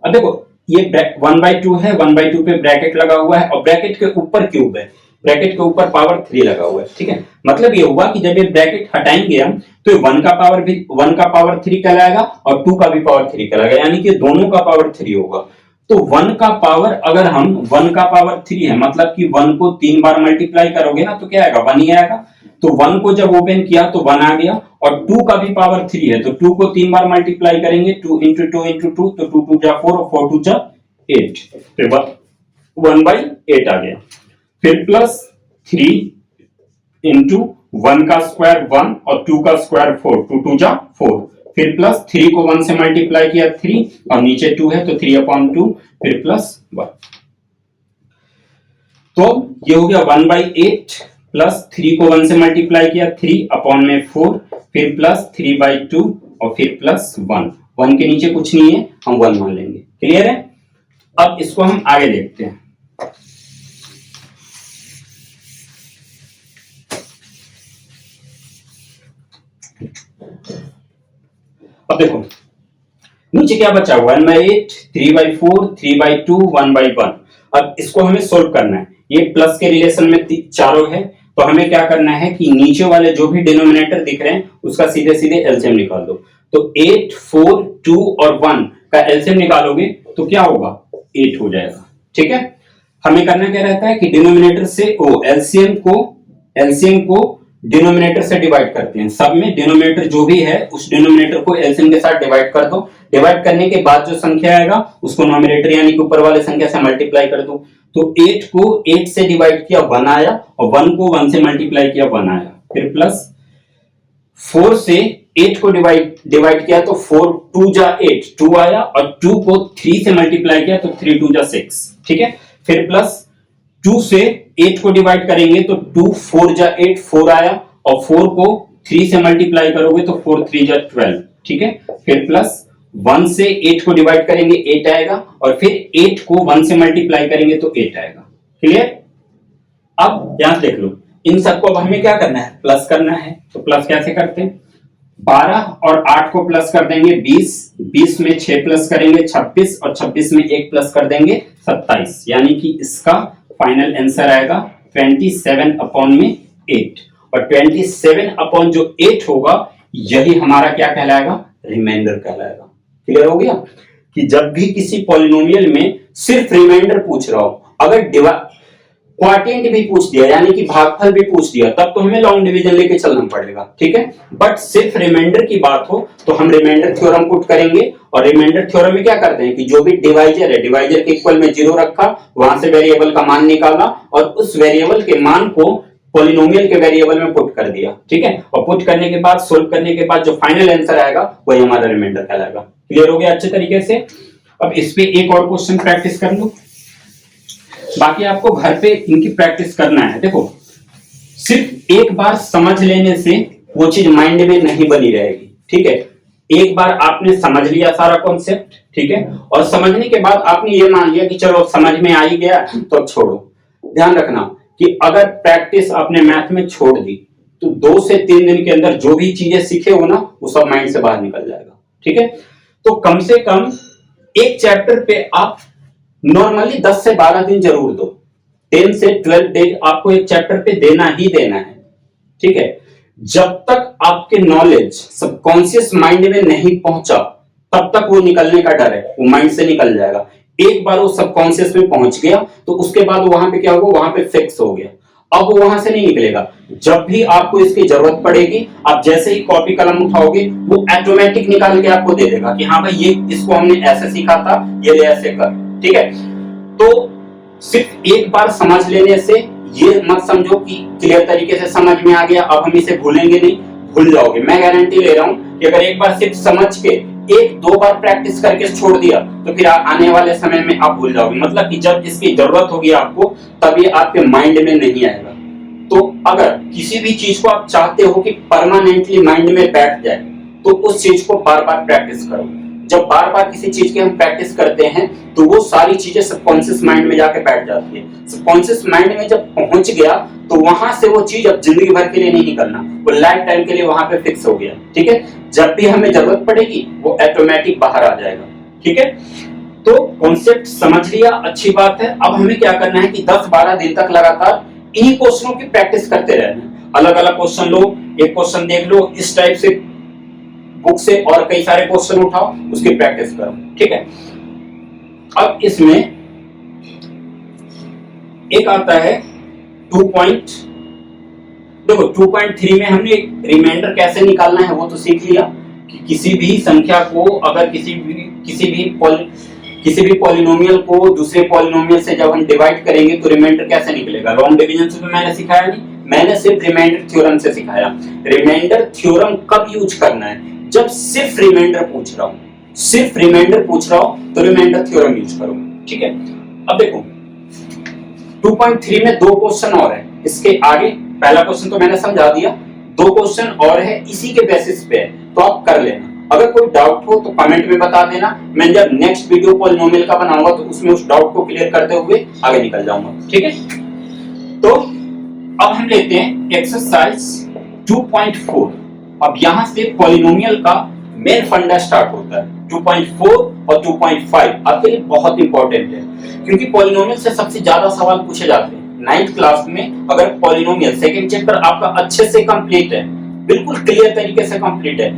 अब देखो ये 1/2 है, 1/2 पे ब्रैकेट लगा हुआ है और ब्रैकेट के ऊपर क्यूब है, ब्रैकेट के ऊपर पावर 3 लगा हुआ है, ठीक है। मतलब ये हुआ कि जब ये ब्रैकेट हटाएंगे हम तो 1 का पावर 3 कहलाएगा और 2 का भी पावर 3 कहलाएगा, यानी कि दोनों का पावर 3 होगा। तो 1 का पावर, अगर हम 1 का पावर 3 है मतलब कि 1 को 3 बार मल्टीप्लाई करोगे ना तो क्या आएगा, 1 ही आएगा। तो 1 को जब ओपन किया तो 1 आ गया और 2 का भी पावर 3 है तो 2 को 3 बार मल्टीप्लाई करेंगे, 2 इंटू 2 इंटू 2 तो 2 2 जा 4 और 4 2 जा 8, फिर 1/8 आ गया, फिर प्लस 3 इंटू 1 का स्क्वायर 1 और 2 का स्क्वायर 4, 2 2 जा 4, फिर प्लस 3 को 1 से मल्टीप्लाई किया 3 और नीचे 2 है तो 3/2, फिर प्लस 1। तो ये हो गया 1/8 प्लस 3 को 1 से मल्टीप्लाई किया 3/4, फिर प्लस 3/2 और फिर प्लस 1। 1 के नीचे कुछ नहीं है, हम 1 मान लेंगे। क्लियर है? अब इसको हम आगे देखते हैं। अब देखो नीचे क्या बचा, 1/8, 3/4, 3/2, 1/1। अब इसको हमें सोल्व करना है। ये प्लस के रिलेशन में चारों है, तो हमें क्या करना है कि नीचे वाले जो भी डिनोमिनेटर दिख रहे हैं उसका सीधे सीधे एलसीएम निकाल दो। तो 8, 4, 2 और 1 का एलसीएम निकालोगे तो क्या होगा, 8 हो जाएगा। ठीक है, हमें करना क्या रहता है कि डिनोमिनेटर से एलसीएम को डिनोमिनेटर से डिवाइड करते हैं। सब में डिनोमिनेटर जो भी है उस डिनोमिनेटर को एलसीएम के साथ डिवाइड कर दो। डिवाइड करने के बाद जो संख्या आएगा उसको नोमिनेटर यानी कि ऊपर वाले संख्या से मल्टीप्लाई कर दो। तो 8 को 8 से डिवाइड किया 1 आया, और 1 को 1 से मल्टीप्लाई किया 1 आया, फिर प्लस 4 से 8 को डिवाइड किया तो 4 2 जा 8 2 आया, और 2 को 3 से मल्टीप्लाई किया तो 3 2 जा 6। ठीक है, फिर प्लस 2 से 8 को डिवाइड करेंगे तो 2 4 जा 8 4 आया, और 4 को 3 से मल्टीप्लाई करोगे तो 4 3 जा 12। ठीक है, फिर प्लस 1 से 8 को डिवाइड करेंगे 8 आएगा, और फिर 8 को 1 से मल्टीप्लाई करेंगे तो 8 आएगा। क्लियर? अब यहां देख लो, इन सबको अब हमें क्या करना है, प्लस करना है। तो प्लस कैसे करते हैं, 12 और 8 को प्लस कर देंगे 20, 20 में 6 प्लस करेंगे 26, और 26 में 1 प्लस कर देंगे 27, यानी कि इसका फाइनल आंसर आएगा 27/8, और 27 जो 8 होगा यही हमारा क्या कहलाएगा, रिमाइंडर कहलाएगा। क्लियर हो गया कि जब भी किसी पॉलिनोमियल में सिर्फ रिमाइंडर पूछ रहा हो, अगर क्वाटिएंट भी पूछ दिया यानी कि भागफल भी पूछ दिया, तब तो हमें लॉन्ग डिवीजन लेके चलना पड़ेगा। ठीक है, बट सिर्फ रिमाइंडर की बात हो तो हम रिमाइंडर थ्योरम पुट करेंगे, और रिमाइंडर थ्योरम में क्या करते हैं कि जो भी डिवाइजर है, डिवाइजर के इक्वल में 0 रखा, वहां से वेरिएबल का मान निकाला, और उस वेरिएबल के मान को पॉलिनोमियल के वेरिएबल में पुट कर दिया। ठीक है, और पुट करने के बाद सोल्व करने के बाद जो फाइनल आंसर आएगा वही हमारा रिमाइंडर कहलाएगा। क्लियर हो गया अच्छे तरीके से? अब इस पे एक और क्वेश्चन प्रैक्टिस कर लो, बाकी आपको घर पे इनकी प्रैक्टिस करना है। देखो, सिर्फ एक बार समझ लेने से वो चीज माइंड में नहीं बनी रहेगी। ठीक है, एक बार आपने समझ लिया सारा कॉन्सेप्ट, ठीक है, और समझने के बाद आपने ये मान लिया कि चलो समझ में आ ही गया तो अब छोड़ो। ध्यान रखना कि अगर प्रैक्टिस आपने मैथ में छोड़ दी तो 2 से 3 दिन के अंदर जो भी चीजें सीखे हो ना वो सब माइंड से बाहर निकल जाएगा। ठीक है, तो कम से कम एक चैप्टर पे आप नॉर्मली 10 से 12 दिन जरूर दो। 10 से 12 डेज आपको एक चैप्टर पे देना ही देना है। ठीक है, जब तक आपके नॉलेज सबकॉन्शियस माइंड में नहीं पहुंचा तब तक वो निकलने का डर है, वो माइंड से निकल जाएगा। एक बार वो सबकॉन्शियस में पहुंच गया तो उसके बाद वहां पे क्या होगा, वहां पे फिक्स हो गया, अब वो वहां से नहीं निकलेगा। जब भी आपको इसकी जरूरत पड़ेगी, आप जैसे ही कॉपी कलम उठाओगे वो ऑटोमेटिक निकाल के आपको दे देगा कि हाँ भाई ये इसको हमने ऐसे सीखा था, ये ले ऐसे कर। ठीक है, तो सिर्फ एक बार समझ लेने से ये मत समझो कि क्लियर तरीके से समझ में आ गया अब हम इसे भूलेंगे नहीं, भूल जाओगे। मैं गारंटी ले रहा हूं कि अगर एक बार सिर्फ समझ के 1-2 बार प्रैक्टिस करके छोड़ दिया तो फिर आने वाले समय में आप भूल जाओगे। मतलब कि जब इसकी जरूरत होगी आपको तब ये आपके माइंड में नहीं आएगा। तो अगर किसी भी चीज को आप चाहते हो कि परमानेंटली माइंड में बैठ जाए तो उस चीज को बार बार प्रैक्टिस करो। जब बार बार किसी चीज की हम प्रैक्टिस करते हैं तो वो सारी चीजें सबकॉन्शियस माइंड में जाके बैठ जाती है। सबकॉन्शियस माइंड में जब पहुंच गया तो वहां से वो चीज अब जिंदगी भर के लिए नहीं निकलना, वो लाइफ टाइम के लिए वहां पे फिक्स हो गया। ठीक है, जब भी हमें जरूरत पड़ेगी वो ऑटोमेटिक बाहर आ जाएगा। ठीक है, तो कॉन्सेप्ट समझ लिया, अच्छी बात है। अब हमें क्या करना है कि 10-12 दिन तक लगातार इन्हीं क्वेश्चनों की प्रैक्टिस करते रहना। अलग अलग क्वेश्चन लो, एक क्वेश्चन देख लो, इस टाइप से बुक से और कई सारे क्वेश्चन उठाओ, उसकी प्रैक्टिस करो। ठीक है, अब इसमें एक आता है 2.3 में हमने रिमाइंडर कैसे निकालना है वो तो सीख लिया कि किसी भी संख्या को अगर किसी भी किसी भी पॉलिनोमियल को दूसरे पॉलिनोमियल से जब हम डिवाइड करेंगे तो रिमाइंडर कैसे निकलेगा? लॉन्ग डिवीजन से तो मैंने सिखाया नहीं, मैंने सिर्फ रिमाइंडर थ्योरम से सिखाया। रिमाइंडर थ्योरम कब यूज करना है? जब सिर्फ रिमाइंडर पूछ रहा हूं, सिर्फ रिमाइंडर पूछ रहा हूं तो रिमाइंडर थ्योरम यूज करो। ठीक है, अब देखो 2.3 में दो क्वेश्चन और है, इसके आगे पहला क्वेश्चन तो मैंने समझा दिया, दो क्वेश्चन और है इसी के बेसिस पे है, तो आप कर लेना। अगर कोई डाउट हो तो कमेंट में बता देना, मैं जब नेक्स्ट वीडियो पॉलिनोमियल का बनाऊंगा तो उसमें उस डाउट को क्लियर करते हुए आगे निकल जाऊंगा। ठीक है, तो अब हम लेते हैं एक्सरसाइज 2.4। अब यहां से पॉलिनोमियल का मेन फंडा स्टार्ट होता है। 2.4 और 2.5 आपके लिए बहुत इंपॉर्टेंट है, क्योंकि पॉलिनोमियल से सबसे ज्यादा सवाल पूछे जाते हैं 9th क्लास में। अगर पॉलिनोमियल सेकंड चैप्टर आपका अच्छे से कंप्लीट है, बिल्कुल क्लियर तरीके से कंप्लीट है,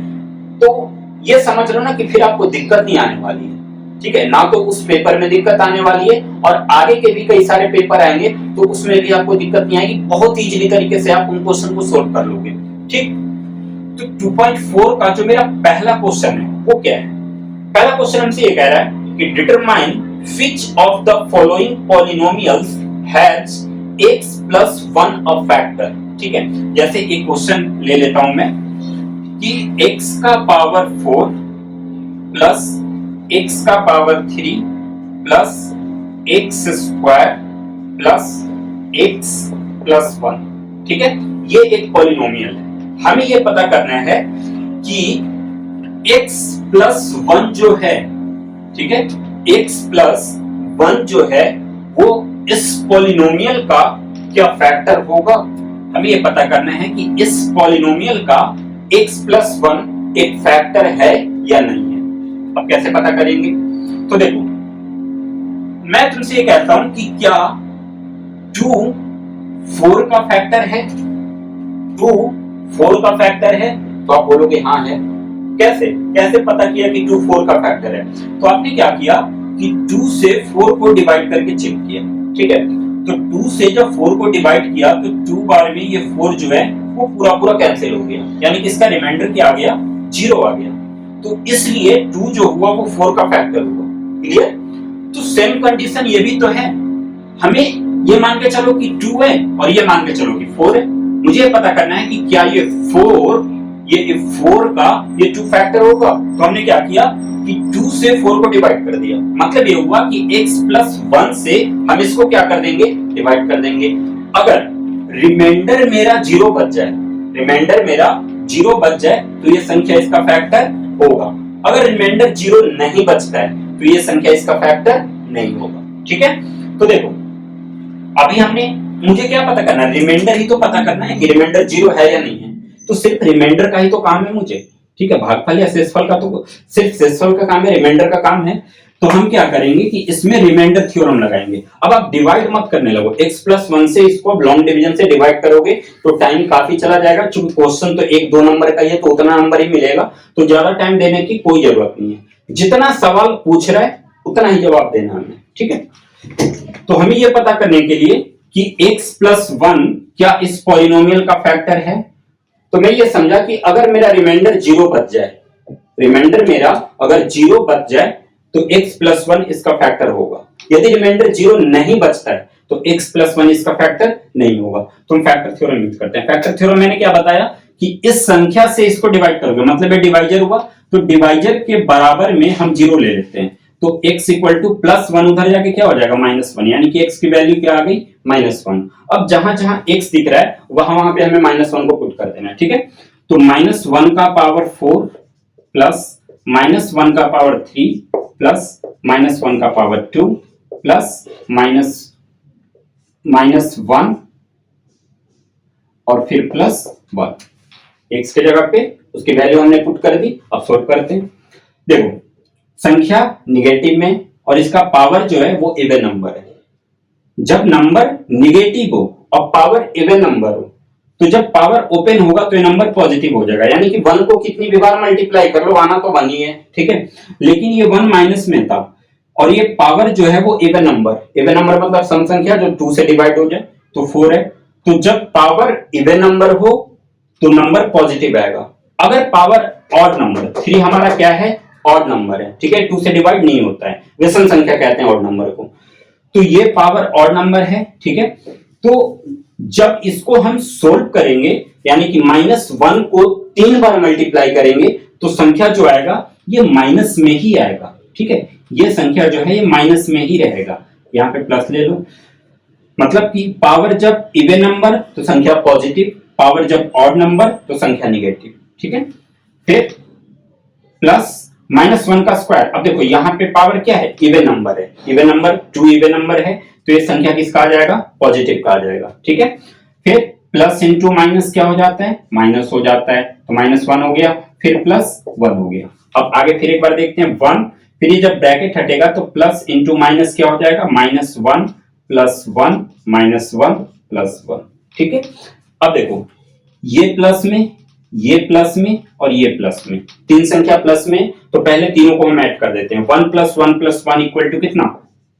तो ये समझ लो ना कि फिर आपको दिक्कत नहीं आने वाली है। ठीक है, ना तो उस पेपर में दिक्कत आने वाली है और आगे के भी कई सारे पेपर आएंगे तो उसमें भी आपको दिक्कत नहीं आएगी, बहुत इजीली तरीके से आप उन क्वेश्चन को सोल्व कर लोगे। ठीक, तो 2.4 का जो मेरा पहला क्वेश्चन है वो क्या है? पहला क्वेश्चन हमसे ये कह रहा है कि determine which of the following polynomials has x plus 1 a factor. ठीक है, जैसे एक क्वेश्चन ले लेता हूं मैं कि x का पावर 4 प्लस x का power 3 plus x square plus x plus 1। ठीक है, ये एक पॉलिनोमियल है। हमें ये पता करना है कि x प्लस 1 जो है, ठीक है, x प्लस 1 जो है वो इस पॉलिनोमियल का क्या फैक्टर होगा। हमें ये पता करना है कि इस पॉलिनोमियल का x प्लस 1 एक फैक्टर है या नहीं है। अब कैसे पता करेंगे? तो देखो, मैं तुमसे ये कहता हूं कि क्या 2 4 का फैक्टर है? 2 4 का फैक्टर है? तो आप बोलोगे हाँ है। कैसे पता किया कि 2 4 का फैक्टर है? तो आपने क्या किया कि 2 से 4 को डिवाइड करके चेक किया। ठीक है, तो 2 से जब 4 को डिवाइड किया तो 2 बार में ये 4 जो है वो पूरा कैंसिल हो गया, यानी कि इसका रिमाइंडर क्या आ गया? 0 आ गया। तो इसलिए 2 जो हुआ वो 4 का फैक्टर हुआ। क्लियर? तो सेम कंडीशन ये भी तो है, हमें ये मान के चलो कि 2 है और ये मान के चलो कि 4 है। मुझे पता करना है कि क्या ये 4 का ये 2 फैक्टर होगा। तो हमने क्या किया कि 2 से 4 को डिवाइड कर दिया, मतलब ये हुआ कि x प्लस 1 से हम इसको क्या कर देंगे? डिवाइड कर देंगे। अगर रिमाइंडर मेरा 0 बच जाए, रिमाइंडर मेरा 0 बच जाए तो ये संख्या इसका फैक्टर होगा। अगर रिमाइंडर 0 नहीं बचता है तो ये संख्या इसका फैक्टर नहीं होगा। ठीक है, तो देखो अभी हमने, मुझे क्या पता करना है? रिमाइंडर ही तो पता करना है कि रिमाइंडर 0 है या नहीं है। तो सिर्फ रिमाइंडर का ही तो काम है मुझे। ठीक है, भागफल या शेषफल का तो सिर्फ शेषफल का काम है, रिमाइंडर का काम है। तो हम क्या करेंगे कि इसमें रिमाइंडर थ्योरम लगाएंगे। अब आप डिवाइड मत करने लगो, x प्लस 1 से इसको लॉन्ग डिवीजन से डिवाइड करोगे तो टाइम काफी चला जाएगा। चूंकि क्वेश्चन तो 1-2 नंबर का ही है तो उतना नंबर ही मिलेगा, तो ज्यादा टाइम देने की कोई जरूरत नहीं है। जितना सवाल पूछ रहा है उतना ही जवाब देना हमें। ठीक है, तो हमें यह पता करने के लिए कि x प्लस 1 क्या इस पॉलिनोमियल का फैक्टर है, तो मैं ये समझा कि अगर मेरा रिमाइंडर 0 बच जाए, रिमाइंडर मेरा अगर 0 बच जाए तो x प्लस 1 इसका फैक्टर होगा। यदि रिमाइंडर 0 नहीं बचता है तो x प्लस 1 इसका फैक्टर नहीं होगा। तो हम फैक्टर थ्योरम यूज करते हैं। फैक्टर थ्योरम मैंने क्या बताया कि इस संख्या से इसको डिवाइड करोगे, मतलब ये डिवाइजर हुआ, तो डिवाइजर के बराबर में हम 0 ले लेते हैं। तो x इक्वल टू प्लस 1 उधर जाके क्या हो जाएगा? -1, यानी कि x की वैल्यू क्या आ गई? -1। अब जहां जहां x दिख रहा है वहां पे हमें -1 को पुट कर देना है। ठीक है, तो -1 का पावर 4 प्लस -1 का पावर 3 प्लस -1 का पावर 2 प्लस -1 और फिर प्लस 1, x के जगह पे उसकी वैल्यू हमने पुट कर दी। अब सॉल्व करते हैं। देखो संख्या निगेटिव में और इसका पावर जो है वो इवन नंबर है। जब नंबर निगेटिव हो और पावर इवन नंबर हो तो जब पावर ओपन होगा तो ये नंबर पॉजिटिव हो जाएगा, यानी कि 1 को कितनी भी बार मल्टीप्लाई कर लो आना तो 1 ही है। ठीक है, लेकिन ये 1 माइनस में था और ये पावर जो है वो इवन नंबर मतलब सम संख्या जो 2 से डिवाइड हो जाए तो 4 है। तो जब पावर इवन नंबर हो तो नंबर पॉजिटिव आएगा। अगर पावर ऑड नंबर 3 हमारा क्या है? ऑड नंबर है, ठीक है, 2 से डिवाइड नहीं होता है, विषम संख्या कहते हैं ऑड नंबर को। तो ये पावर ऑड नंबर है, ठीक है। तो जब इसको हम सोल्व करेंगे यानी कि -1 को 3 बार मल्टीप्लाई करेंगे तो संख्या जो आएगा ये माइनस में ही आएगा, ठीक है। ये संख्या जो है ये माइनस में ही रहेगा, यहाँ पे प्लस ले लो। मतलब कि पावर जब इवन नंबर तो संख्या पॉजिटिव, पावर जब ऑड नंबर तो संख्या निगेटिव, ठीक है। फिर प्लस -1 का स्क्वायर। अब देखो यहाँ पे पावर क्या है, इवन नंबर है, इवन नंबर 2 इवन नंबर है तो ये संख्या किसका आ जाएगा, पॉजिटिव का आ जाएगा, ठीक है। फिर प्लस इंटू माइनस क्या हो जाता है, माइनस हो जाता है, तो -1 हो गया, फिर +1 हो गया। अब आगे फिर एक बार देखते हैं 1, फिर ये जब ब्रैकेट हटेगा तो प्लस इंटू माइनस क्या हो जाएगा, -1 +1 -1 +1, ठीक है। अब देखो ये प्लस में, ये प्लस में और ये प्लस में, तीन संख्या प्लस में, तो पहले तीनों को हम ऐड कर देते हैं। 1 + 1 + 1 इक्वल टू कितना,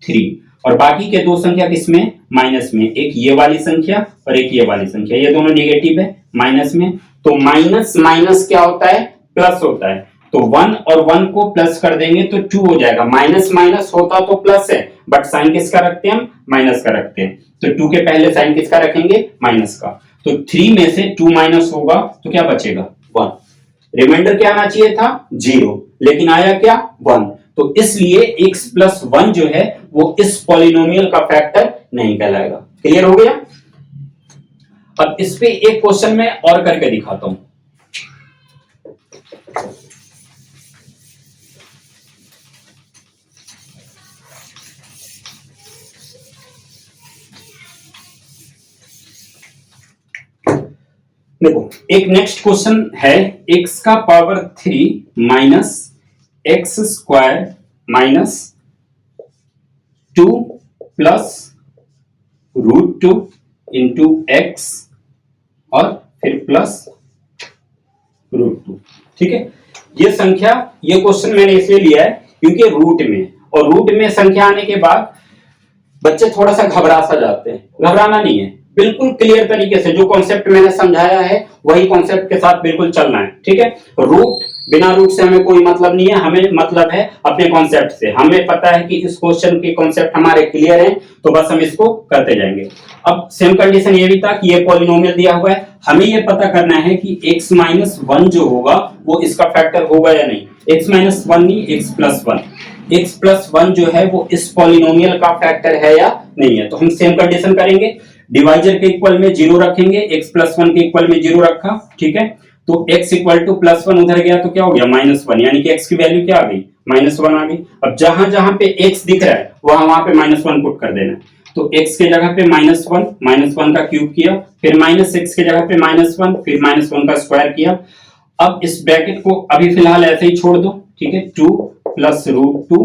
3। और बाकी के दो संख्या किसमें, माइनस में, एक ये वाली संख्या और एक ये वाली संख्या, ये दोनों नेगेटिव है माइनस में, तो माइनस माइनस क्या होता है, प्लस होता है। तो 1 और 1 को प्लस कर देंगे तो 2 हो जाएगा। माइनस माइनस होता तो प्लस है, बट साइन किसका रखते हैं हम, माइनस का रखते हैं, तो 2 के पहले साइन किसका रखेंगे, माइनस का। तो 3 में से 2 माइनस होगा तो क्या बचेगा, 1। रिमाइंडर क्या आना चाहिए था, 0, लेकिन आया क्या, 1। तो इसलिए x + 1 जो है वो इस पॉलिनोमियल का फैक्टर नहीं कहलाएगा। क्लियर हो गया। अब इस पे एक क्वेश्चन मैं और करके दिखाता हूं। देखो एक नेक्स्ट क्वेश्चन है, x का power 3 minus x square minus 2 plus √2 into x और फिर प्लस √2, ठीक है। ये संख्या, ये क्वेश्चन मैंने इसलिए लिया है क्योंकि रूट में, और रूट में संख्या आने के बाद बच्चे थोड़ा सा घबरा सा जाते हैं। घबराना नहीं है, बिल्कुल क्लियर तरीके से जो कॉन्सेप्ट मैंने समझाया है वही कॉन्सेप्ट के साथ बिल्कुल चलना है, ठीक है। रूट, बिना रूट से हमें कोई मतलब नहीं है, हमें मतलब है अपने कॉन्सेप्ट से। हमें पता है कि इस क्वेश्चन के कॉन्सेप्ट हमारे क्लियर हैं, तो बस हम इसको करते जाएंगे। अब सेम कंडीशन ये भी था कि ये पॉलिनोमियल दिया हुआ है, हमें ये पता करना है कि x - 1 जो होगा वो इसका फैक्टर होगा या नहीं। x - 1 नहीं, x + 1, x + 1 जो है वो इस पॉलिनोमियल का फैक्टर है या नहीं है। तो हम सेम कंडीशन करेंगे, डिवाइजर के इक्वल में 0 रखेंगे, x + 1 के इक्वल में 0 रखा, ठीक है। तो x = +1 उधर गया तो क्या हो गया, -1, यानी कि x की वैल्यू क्या आ गई, -1 आ गई। अब जहां जहां पे x दिख रहा है वहां पे -1 पुट कर देना है। तो x के जगह पे -1 का क्यूब किया, फिर -x के जगह पे -1, फिर -1 का स्क्वायर किया। अब इस ब्रैकेट को अभी फिलहाल ऐसे ही छोड़ दो, ठीक है, 2 + √2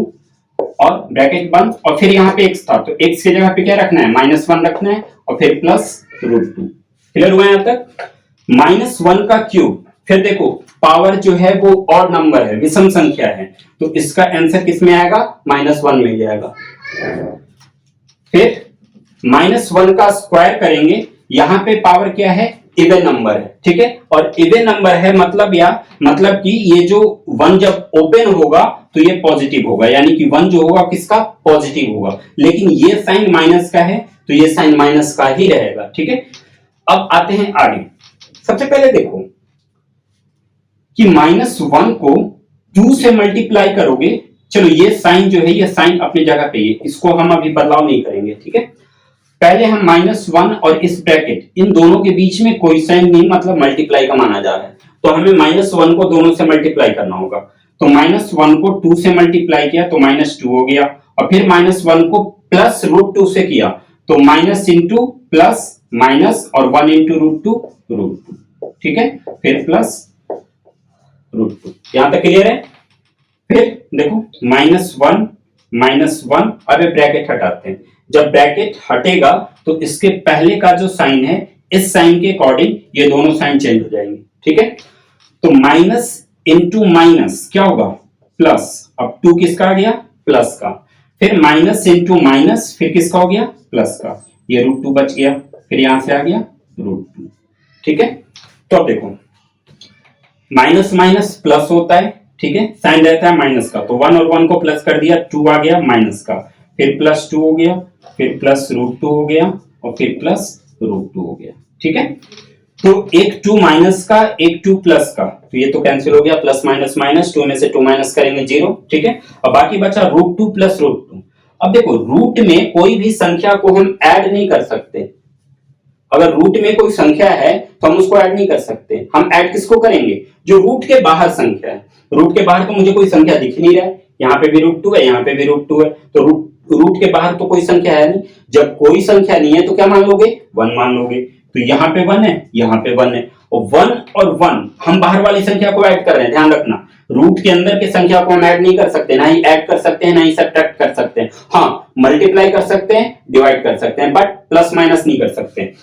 और ब्रैकेट बंद, और फिर यहाँ पे x था तो x के जगह पे क्या रखना है, -1 रखना है और फिर प्लस √2। क्लियर हुआ यहाँ तक। -1 का क्यूब, फिर देखो पावर जो है वो ऑड नंबर है, विषम संख्या है, तो इसका आंसर किस में आएगा, -1 में जाएगा। फिर -1 का स्क्वायर करेंगे, यहाँ पे पावर क्या है, इवन नंबर है, ठीक है। और इवन नंबर है मतलब कि ये जो 1 जब ओपन होगा तो ये पॉजिटिव होगा, यानी कि 1 जो होगा किसका, पॉजिटिव होगा। लेकिन ये साइन माइनस का है तो ये साइन माइनस का ही रहेगा, ठीक है। अब आते हैं आगे। सबसे पहले देखो कि -1 को 2 से मल्टीप्लाई करोगे, चलो ये साइन जो है ये साइन अपनी जगह पे है, इसको हम अभी बदलाव नहीं करेंगे, ठीक है। पहले हम -1 और इस ब्रैकेट, इन दोनों के बीच में कोई साइन नहीं, मतलब मल्टीप्लाई का माना जा रहा है, तो हमें -1 को दोनों से मल्टीप्लाई करना होगा। तो -1 को 2 से मल्टीप्लाई किया तो -2 हो गया, और फिर -1 को प्लस √2 से किया तो माइनस इंटू प्लस माइनस और 1 इंटू √2, ठीक है, फिर प्लस √2। यहां तक क्लियर है। फिर देखो -1, अब ये ब्रैकेट हटाते हैं। जब ब्रैकेट हटेगा तो इसके पहले का जो साइन है, इस साइन के अकॉर्डिंग ये दोनों साइन चेंज हो जाएंगे, ठीक है। तो माइनस इंटू माइनस क्या होगा, प्लस। अब 2 किसका आ गया, प्लस का। फिर माइनस इंटू माइनस फिर किसका हो गया, प्लस का। ये √2 बच गया, फिर यहां से आ गया √2, ठीक है। तो अब देखो माइनस माइनस प्लस होता है, ठीक है, साइन रहता है माइनस का, तो 1 और 1 को प्लस कर दिया, 2 आ गया माइनस का, फिर प्लस 2 हो गया, फिर प्लस √2 हो गया और फिर प्लस √2 हो गया। ठीक है, तो एक 2 माइनस का, एक 2 प्लस का, तो ये तो कैंसिल हो गया, प्लस माइनस माइनस, 2 में से 2 माइनस करेंगे 0। ठीक है, अब बाकी बचा √2 प्लस √2। अब देखो रूट में कोई भी संख्या को हम ऐड नहीं कर सकते। अगर रूट में कोई संख्या है तो हम उसको ऐड नहीं कर सकते। हम ऐड किसको करेंगे? जो रूट के बाहर संख्या है। रूट के बाहर तो मुझे कोई संख्या दिख नहीं रहा है, यहाँ पे भी √2 है, यहाँ पे भी √2 है, तो रूट के बाहर तो कोई संख्या है नहीं। जब कोई संख्या नहीं है तो क्या मान लोगे? 1 मान लोगे। तो यहाँ पे 1 है, यहाँ पे 1 है, और 1 और 1 हम बाहर वाली संख्या को ऐड कर रहे हैं। ध्यान रखना, रूट के अंदर के संख्या को हम ऐड नहीं कर सकते, ना ही ऐड कर सकते हैं, ना ही सब्ट्रैक्ट कर सकते हैं। हाँ, मल्टीप्लाई कर सकते हैं, डिवाइड कर सकते हैं, बट प्लस माइनस नहीं कर सकते।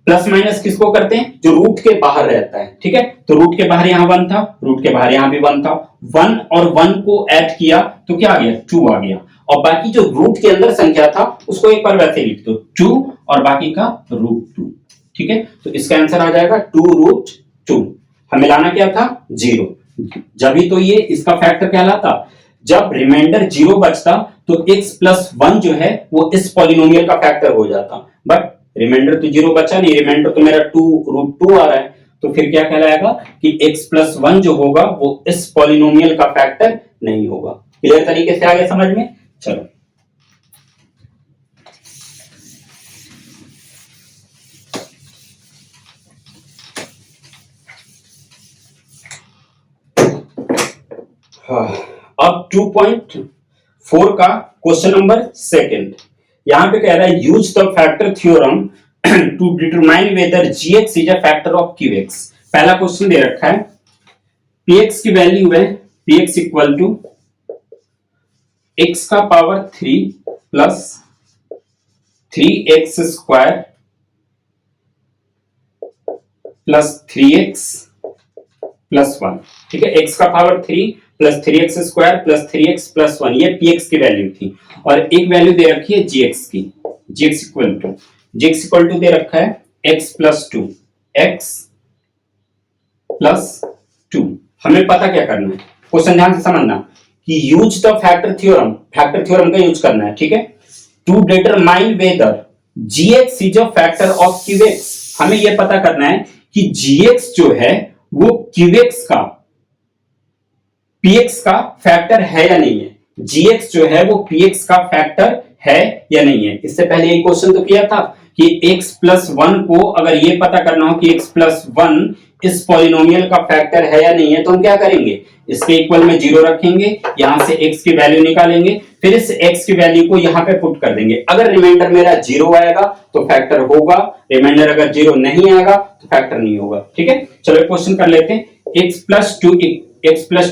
प्लस माइनस किसको करते हैं? जो रूट के बाहर रहता है। ठीक है, तो रूट के बाहर यहाँ 1 था, रूट के बाहर यहाँ भी 1 था, 1 और 1 को ऐड किया तो क्या आ गया? 2 आ गया, और बाकी जो रूट के अंदर संख्या था उसको एक बार वैसे लिख दो, 2 और बाकी का √2। ठीक है, तो इसका आंसर आ जाएगा 2√2। हमें लाना क्या था? 0। जब ही तो ये इसका फैक्टर कहलाता। जब रिमाइंडर 0 बचता तो x प्लस 1 जो है वो इस पॉलिनोमियल का फैक्टर हो जाता, बट रिमाइंडर तो 0 बचा नहीं, रिमाइंडर तो मेरा 2√2 आ रहा है, तो फिर क्या कहलाएगा कि x प्लस 1 जो होगा वो इस पॉलिनोमियल का फैक्टर नहीं होगा। क्लियर तरीके से आ गया समझ में? चलो, अब 2.4 का क्वेश्चन नंबर 2 यहां पे कह रहा है use the factor theorem to determine whether gx is a factor of qx। पहला क्वेश्चन दे रखा है, px की वैल्यू है px इक्वल टू x का power 3 plus 3x square plus 3x plus 1। ठीक है, x का power 3 plus 3x square plus 3x plus 1, ये px की वैल्यू थी, और एक वैल्यू दे रखी है gx की, gx इक्वल टू दे रखा है x प्लस 2, x प्लस 2। हमें पता क्या करना है, क्वेश्चन ध्यान से समझना, कि यूज द फैक्टर थ्योरम का यूज करना है। ठीक है, to determine whether gx is a factor of qx। हमें यह पता करना है कि gx जो है वो qx का px का फैक्टर है या नहीं है। gx जो है वो px का फैक्टर है या नहीं है। इससे पहले ये क्वेश्चन तो किया था कि x प्लस 1 को अगर ये पता करना हो कि x प्लस 1 इस पॉलिनोमियल का फैक्टर है या नहीं है, तो हम क्या करेंगे? इसके इक्वल में 0 रखेंगे, यहां से x की वैल्यू निकालेंगे, फिर इस x की वैल्यू को यहां पे पुट कर देंगे। अगर रिमाइंडर मेरा 0 आएगा तो फैक्टर होगा, रिमाइंडर अगर 0 नहीं आएगा तो फैक्टर नहीं होगा। ठीक है, चलो क्वेश्चन कर लेते हैं। x प्लस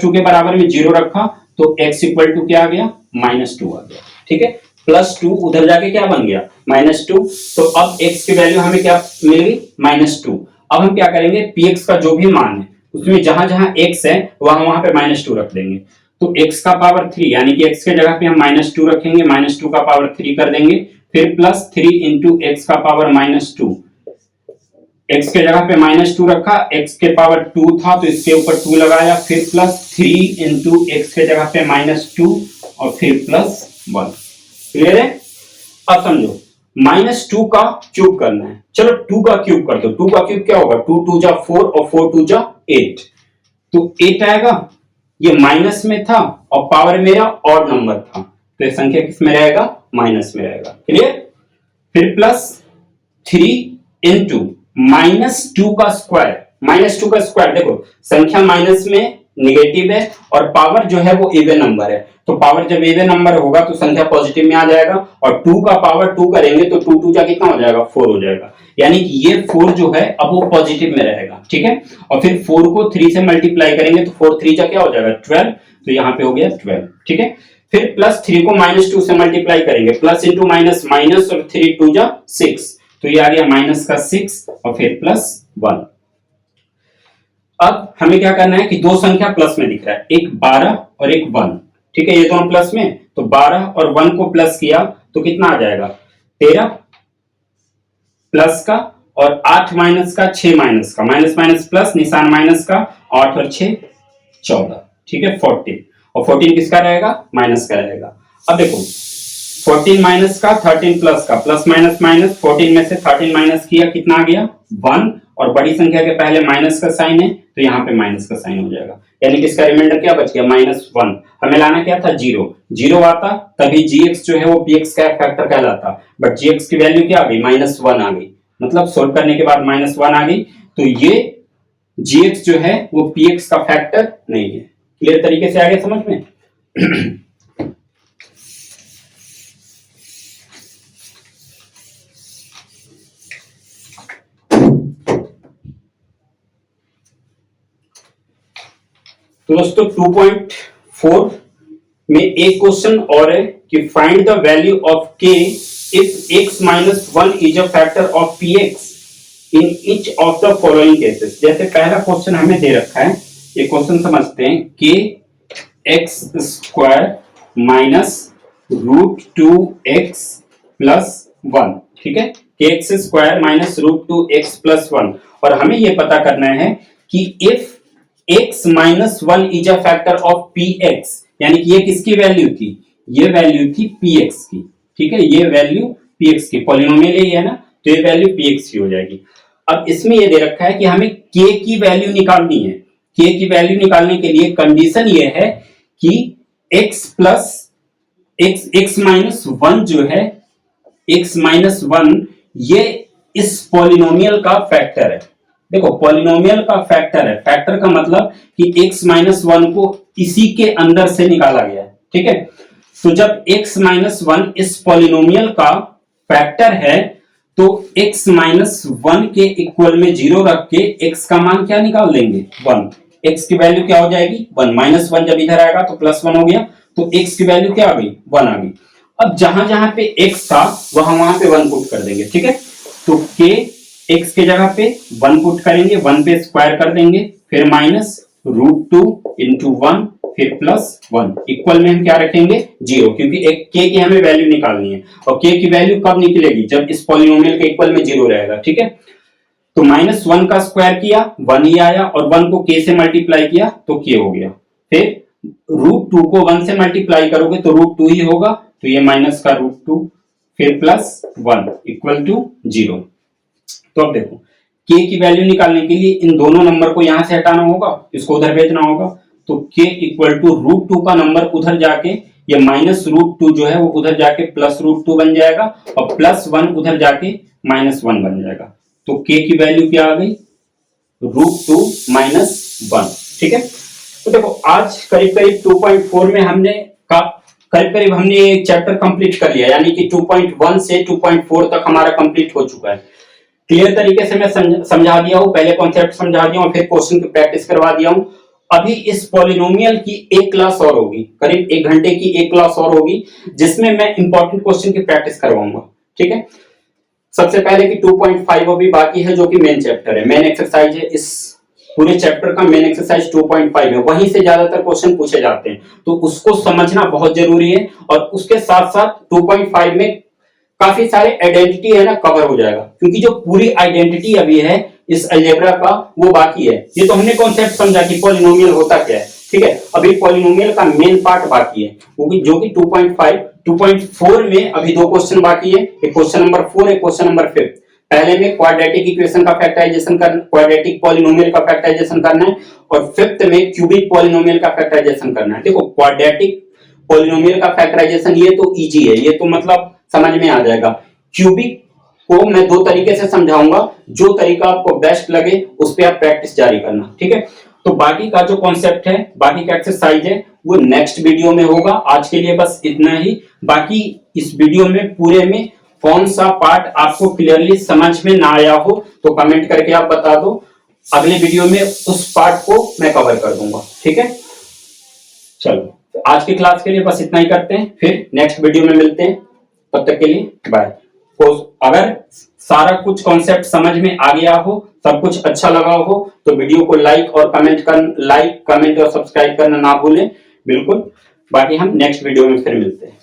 2 के बराबर में 0 रखा तो x इक्वल टू क्या आ गया? -2 आ गया। ठीक है, प्लस 2 उधर जाके क्या बन गया? -2। तो अब x की वैल्यू हमें क्या मिल गई? -2। अब हम क्या करेंगे? px का जो भी मान है उसमें जहां जहां x है वहां पे -2 रख देंगे। तो x का पावर 3 यानी कि x के जगह पे हम -2 रखेंगे, -2 का पावर 3 कर देंगे, फिर प्लस 3 इंटू x का पावर -2। x के जगह पे -2 रखा, x के पावर 2 था तो इसके ऊपर 2 लगाया, फिर प्लस 3 इंटू x के जगह पे -2 और फिर प्लस 1। क्लियर है? अब समझो, -2 का क्यूब करना है। चलो 2 का क्यूब कर दो। 2 का क्यूब क्या होगा? 2 2 जा 4 और 4 2 जा 8, तो 8 आएगा। ये माइनस में था और पावर मेरा ऑड नंबर था, तो ये संख्या किस में रहेगा? माइनस में रहेगा। क्लियर? फिर प्लस 3 इंटू -2 का स्क्वायर। -2 का स्क्वायर, देखो संख्या माइनस में निगेटिव है और पावर जो है वो इवन नंबर है, तो पावर जब इवन नंबर होगा तो संख्या पॉजिटिव में आ जाएगा, और 2 का पावर 2 करेंगे तो 2 2 जा कितना हो जाएगा? 4 हो जाएगा, यानी कि ये 4 जो है अब वो पॉजिटिव में रहेगा। ठीक है, और फिर 4 को 3 से मल्टीप्लाई करेंगे तो 4 3 जा क्या हो जाएगा? 12, तो यहाँ पे हो गया 12। ठीक है, फिर प्लस 3 को -2 से मल्टीप्लाई करेंगे, प्लस इंटू माइनस माइनस, और 3 2 जा 6, तो ये आ गया -6 और फिर प्लस 1। अब हमें क्या करना है कि दो संख्या प्लस में दिख रहा है, एक 12 और एक 1। ठीक है, ये दोनों प्लस में, तो 12 और 1 को प्लस किया तो कितना आ जाएगा? 13 प्लस का और 8 माइनस का, 6 माइनस का, माइनस माइनस प्लस, निशान माइनस का, 8 और 6 14। ठीक है 14, और 14 किसका रहेगा, माइनस का रहेगा। अब देखो 14 माइनस का, 13 प्लस का, प्लस माइनस माइनस, 14 में से 13 माइनस किया कितना आ गया 1, और बड़ी संख्या के पहले माइनस का साइन है तो यहाँ पे माइनस का साइन हो जाएगा, यानी कि इसका रिमाइंडर क्या बच गया -1। हमें लाना क्या था 0 आता तभी gx जो है वो px का फैक्टर कहलाता, बट gx की वैल्यू क्या आ गई -1 आ गई, मतलब सोल्व करने के बाद -1 आ गई, तो ये gx जो है वो px का फैक्टर नहीं है। क्लियर तरीके से आ गया समझ में। तो दोस्तों 2.4 में एक क्वेश्चन और है कि find the value of k if x minus 1 is a factor of px in each of the following cases. जैसे पहला क्वेश्चन हमें दे रखा है, ये क्वेश्चन समझते हैं, k x square minus √2x plus 1, ठीक है, k x square minus √2x plus 1, और हमें ये पता करना है कि if x minus 1 is a factor of px, यानी कि ये किसकी वैल्यू थी, ये वैल्यू थी px की, ठीक है, ये वैल्यू px की, पॉलिनोमियल ही है ना, तो ये वैल्यू px की हो जाएगी। अब इसमें ये दे रखा है कि हमें k की वैल्यू निकालनी है। k की वैल्यू निकालने के लिए कंडीशन ये है कि x प्लस x माइनस 1 जो है, x माइनस 1 ये इस पॉलिनोमियल का फैक्टर है। देखो पॉलिनोमियल का फैक्टर है, फैक्टर का मतलब कि x माइनस 1 को इसी के अंदर से निकाला गया है, ठीक है। तो जब x माइनस 1 इस पॉलिनोमियल का फैक्टर है तो x माइनस 1 के इक्वल में 0 रख के x का मान क्या निकाल देंगे 1, x की वैल्यू क्या हो जाएगी 1, -1 जब इधर आएगा तो +1 हो गया, तो x की वैल्यू क्या आ गई 1 आ गई। अब जहां जहां पे x था वहां पे 1 पुट कर देंगे, ठीक है, तो k x के जगह पे 1 पुट करेंगे, 1 पे स्क्वायर कर देंगे, फिर -√2 इंटू 1 फिर +1, इक्वल में हम क्या रखेंगे 0, क्योंकि एक k की हमें वैल्यू निकालनी है, और k की वैल्यू कब निकलेगी जब इस पॉलिनोमियल के इक्वल में 0 रहेगा, ठीक है। तो -1 का स्क्वायर किया 1 ही आया, और 1 को k से मल्टीप्लाई किया तो k हो गया, फिर √2 को 1 से मल्टीप्लाई करोगे तो √2 ही होगा, तो ये माइनस का √2 फिर +1 इक्वल टू 0। तो अब देखो k की वैल्यू निकालने के लिए इन दोनों नंबर को यहां से हटाना होगा, इसको उधर भेजना होगा, तो k इक्वल टू √2 का नंबर उधर जाके ये -√2 जो है वो उधर जाके +√2 बन जाएगा, और +1 उधर जाके -1 बन जाएगा, तो k की वैल्यू क्या आ गई √2 -1, ठीक है। तो देखो आज करीब करीब 2.4 में हमने करीब करीब हमने एक चैप्टर कंप्लीट कर लिया, यानी कि 2.1 से 2.4 तक हमारा कंप्लीट हो चुका है। क्लियर तरीके से मैं समझा दिया हूं, पहले कॉन्सेप्ट समझा दिया हूं, फिर क्वेश्चन की प्रैक्टिस करवा दिया हूं। अभी इस पॉलिनोमियल की एक क्लास और होगी, करीब 1 घंटे की एक क्लास और होगी, जिसमें मैं इंपॉर्टेंट क्वेश्चन की प्रैक्टिस करवाऊंगा, ठीक है। सबसे पहले कि 2.5 अभी बाकी है, जो कि मेन चैप्टर है, मेन एक्सरसाइज है, इस पूरे चैप्टर का मेन एक्सरसाइज 2.5 है, वहीं से ज्यादातर क्वेश्चन पूछे जाते हैं, तो उसको समझना बहुत जरूरी है, और उसके साथ साथ 2.5 में काफी सारे आइडेंटिटी है ना कवर हो जाएगा, क्योंकि जो पूरी आइडेंटिटी अभी है इस अलजेब्रा का वो बाकी है। ये तो हमने कॉन्सेप्ट समझा कि पॉलिनोमियल होता क्या है, ठीक है, अभी पॉलिनोमियल का मेन पार्ट बाकी है, जो कि 2.4 में अभी 2 क्वेश्चन बाकी है, एक क्वेश्चन नंबर 4 एक क्वेश्चन नंबर 5। पहले में क्वाड्रेटिक इक्वेशन का फैक्टराइजेशन करना, क्वाड्रेटिक पॉलिनोमियल का फैक्टराइजेशन करना है, और 5th में क्यूबिक पॉलिनोमियल का फैक्टराइजेशन करना है। देखो क्वाड्रेटिक पॉलिनोमियल का फैक्टराइजेशन ये तो इजी है, ये तो मतलब समझ में आ जाएगा। क्यूबिक को मैं 2 तरीके से समझाऊंगा, जो तरीका आपको बेस्ट लगे उस पे आप प्रैक्टिस जारी करना, ठीक है। तो बाकी का जो कॉन्सेप्ट है, बाकी का एक्सरसाइज है, वो नेक्स्ट वीडियो में होगा। आज के लिए बस इतना ही। बाकी इस वीडियो में पूरे में कौन सा पार्ट आपको क्लियरली समझ में ना आया हो तो कमेंट करके आप बता दो, अगले वीडियो में उस पार्ट को मैं कवर कर दूंगा, ठीक है। चलो आज की क्लास के लिए बस इतना ही करते हैं, फिर नेक्स्ट वीडियो में मिलते हैं, तब तक के लिए बाय। तो अगर सारा कुछ कॉन्सेप्ट समझ में आ गया हो, सब कुछ अच्छा लगा हो, तो वीडियो को लाइक कमेंट और सब्सक्राइब करना ना भूलें, बिल्कुल। बाकी हम नेक्स्ट वीडियो में फिर मिलते हैं।